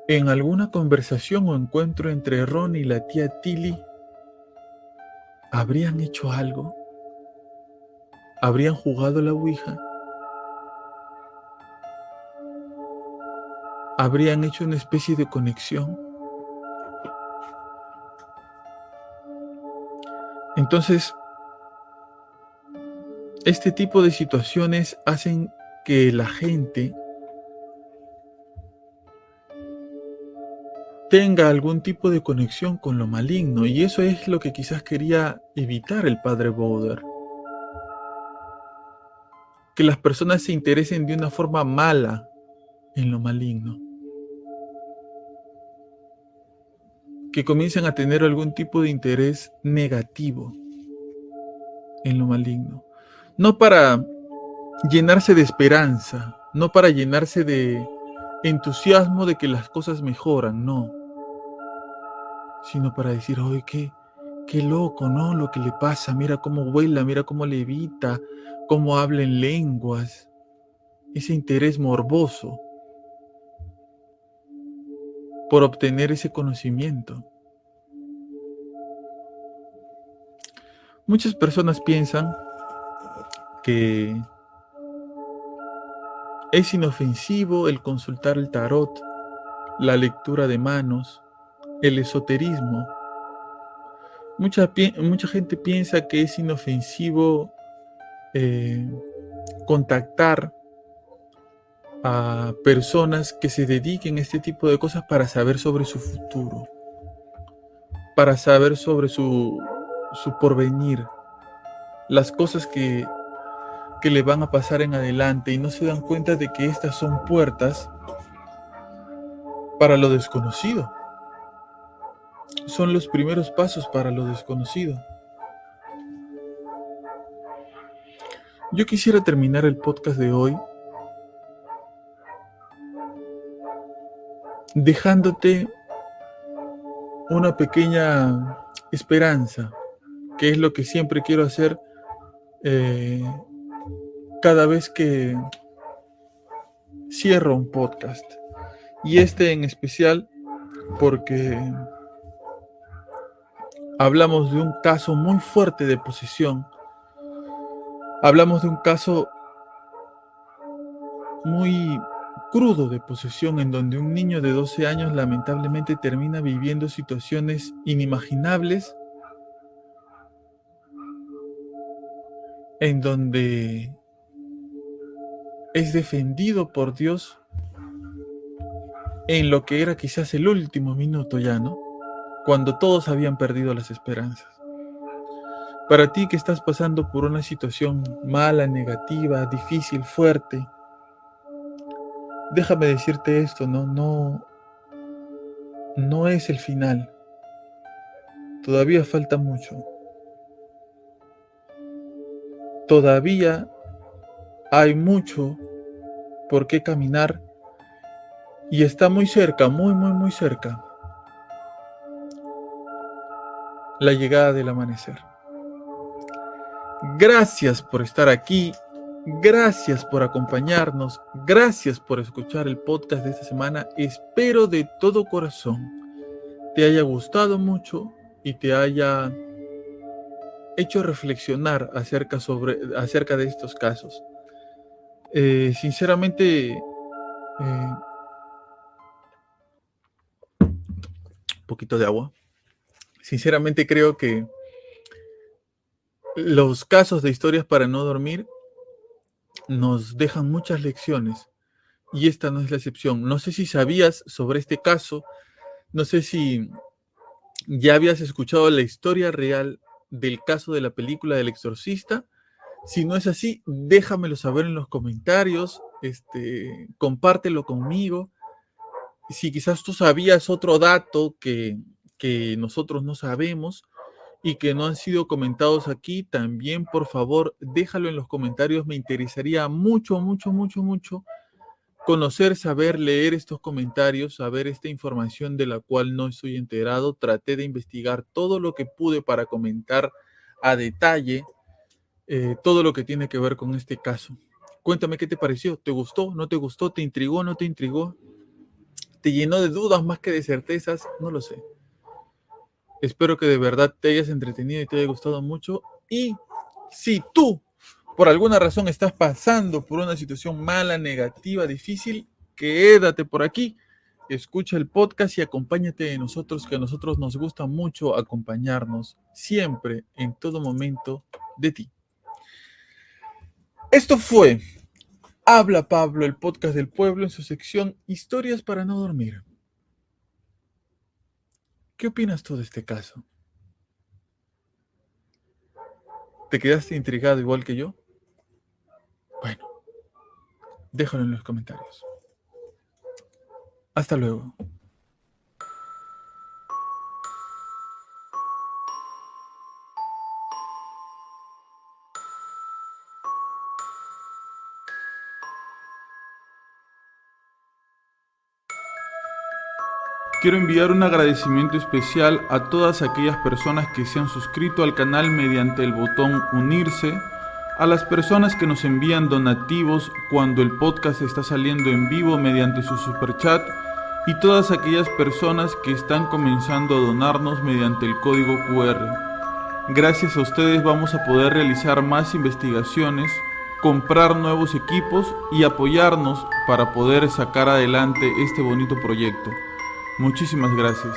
¿En alguna conversación o encuentro entre Ronnie y la tía Tilly habrían hecho algo? ¿Habrían jugado la ouija? ¿Habrían hecho una especie de conexión? Entonces, este tipo de situaciones hacen que la gente tenga algún tipo de conexión con lo maligno, y eso es lo que quizás quería evitar el padre Bowder. Que las personas se interesen de una forma mala en lo maligno. Que comiencen a tener algún tipo de interés negativo en lo maligno. No para llenarse de esperanza, no para llenarse de entusiasmo de que las cosas mejoran, no. Sino para decir, oye, qué loco, ¿no? Lo que le pasa, mira cómo vuela, mira cómo levita, cómo habla en lenguas. Ese interés morboso por obtener ese conocimiento. Muchas personas piensan que es inofensivo el consultar el tarot, la lectura de manos, el esoterismo. Mucha gente piensa que es inofensivo contactar a personas que se dediquen a este tipo de cosas para saber sobre su futuro, para saber sobre su porvenir, las cosas que le van a pasar en adelante, y no se dan cuenta de que estas son puertas para lo desconocido. Son los primeros pasos para lo desconocido. Yo quisiera terminar el podcast de hoy dejándote una pequeña esperanza, que es lo que siempre quiero hacer cada vez que cierro un podcast. Y este en especial porque hablamos de un caso muy fuerte de posesión. Hablamos de un caso muy crudo de posesión, en donde un niño de 12 años lamentablemente termina viviendo situaciones inimaginables en donde es defendido por Dios en lo que era quizás el último minuto ya, ¿no? Cuando todos habían perdido las esperanzas. Para ti que estás pasando por una situación mala, negativa, difícil, fuerte, déjame decirte esto, no es el final. Todavía falta mucho. Todavía hay mucho por qué caminar y está muy cerca, muy cerca, la llegada del amanecer. Gracias por estar aquí, gracias por acompañarnos, gracias por escuchar el podcast de esta semana. Espero de todo corazón te haya gustado mucho y te haya hecho reflexionar acerca de estos casos. Sinceramente, un poquito de agua. Sinceramente creo que los casos de historias para no dormir nos dejan muchas lecciones y esta no es la excepción. No sé si sabías sobre este caso, no sé si ya habías escuchado la historia real del caso de la película del Exorcista. Si no es así, déjamelo saber en los comentarios, compártelo conmigo. Si quizás tú sabías otro dato que nosotros no sabemos y que no han sido comentados aquí, también por favor déjalo en los comentarios. Me interesaría mucho conocer, saber, leer estos comentarios, saber esta información de la cual no estoy enterado. Traté de investigar todo lo que pude para comentar a detalle todo lo que tiene que ver con este caso. Cuéntame qué te pareció, ¿te gustó, no te gustó, te intrigó, no te intrigó? ¿Te llenó de dudas más que de certezas? No lo sé. Espero que de verdad te hayas entretenido y te haya gustado mucho. Y si tú, por alguna razón, estás pasando por una situación mala, negativa, difícil, quédate por aquí, escucha el podcast y acompáñate de nosotros, que a nosotros nos gusta mucho acompañarnos siempre, en todo momento, de ti. Esto fue Habla Pablo, el podcast del pueblo, en su sección Historias para no dormir. ¿Qué opinas tú de este caso? ¿Te quedaste intrigado igual que yo? Bueno, déjalo en los comentarios. Hasta luego. Quiero enviar un agradecimiento especial a todas aquellas personas que se han suscrito al canal mediante el botón unirse, a las personas que nos envían donativos cuando el podcast está saliendo en vivo mediante su superchat y todas aquellas personas que están comenzando a donarnos mediante el código QR. Gracias a ustedes vamos a poder realizar más investigaciones, comprar nuevos equipos y apoyarnos para poder sacar adelante este bonito proyecto. Muchísimas gracias.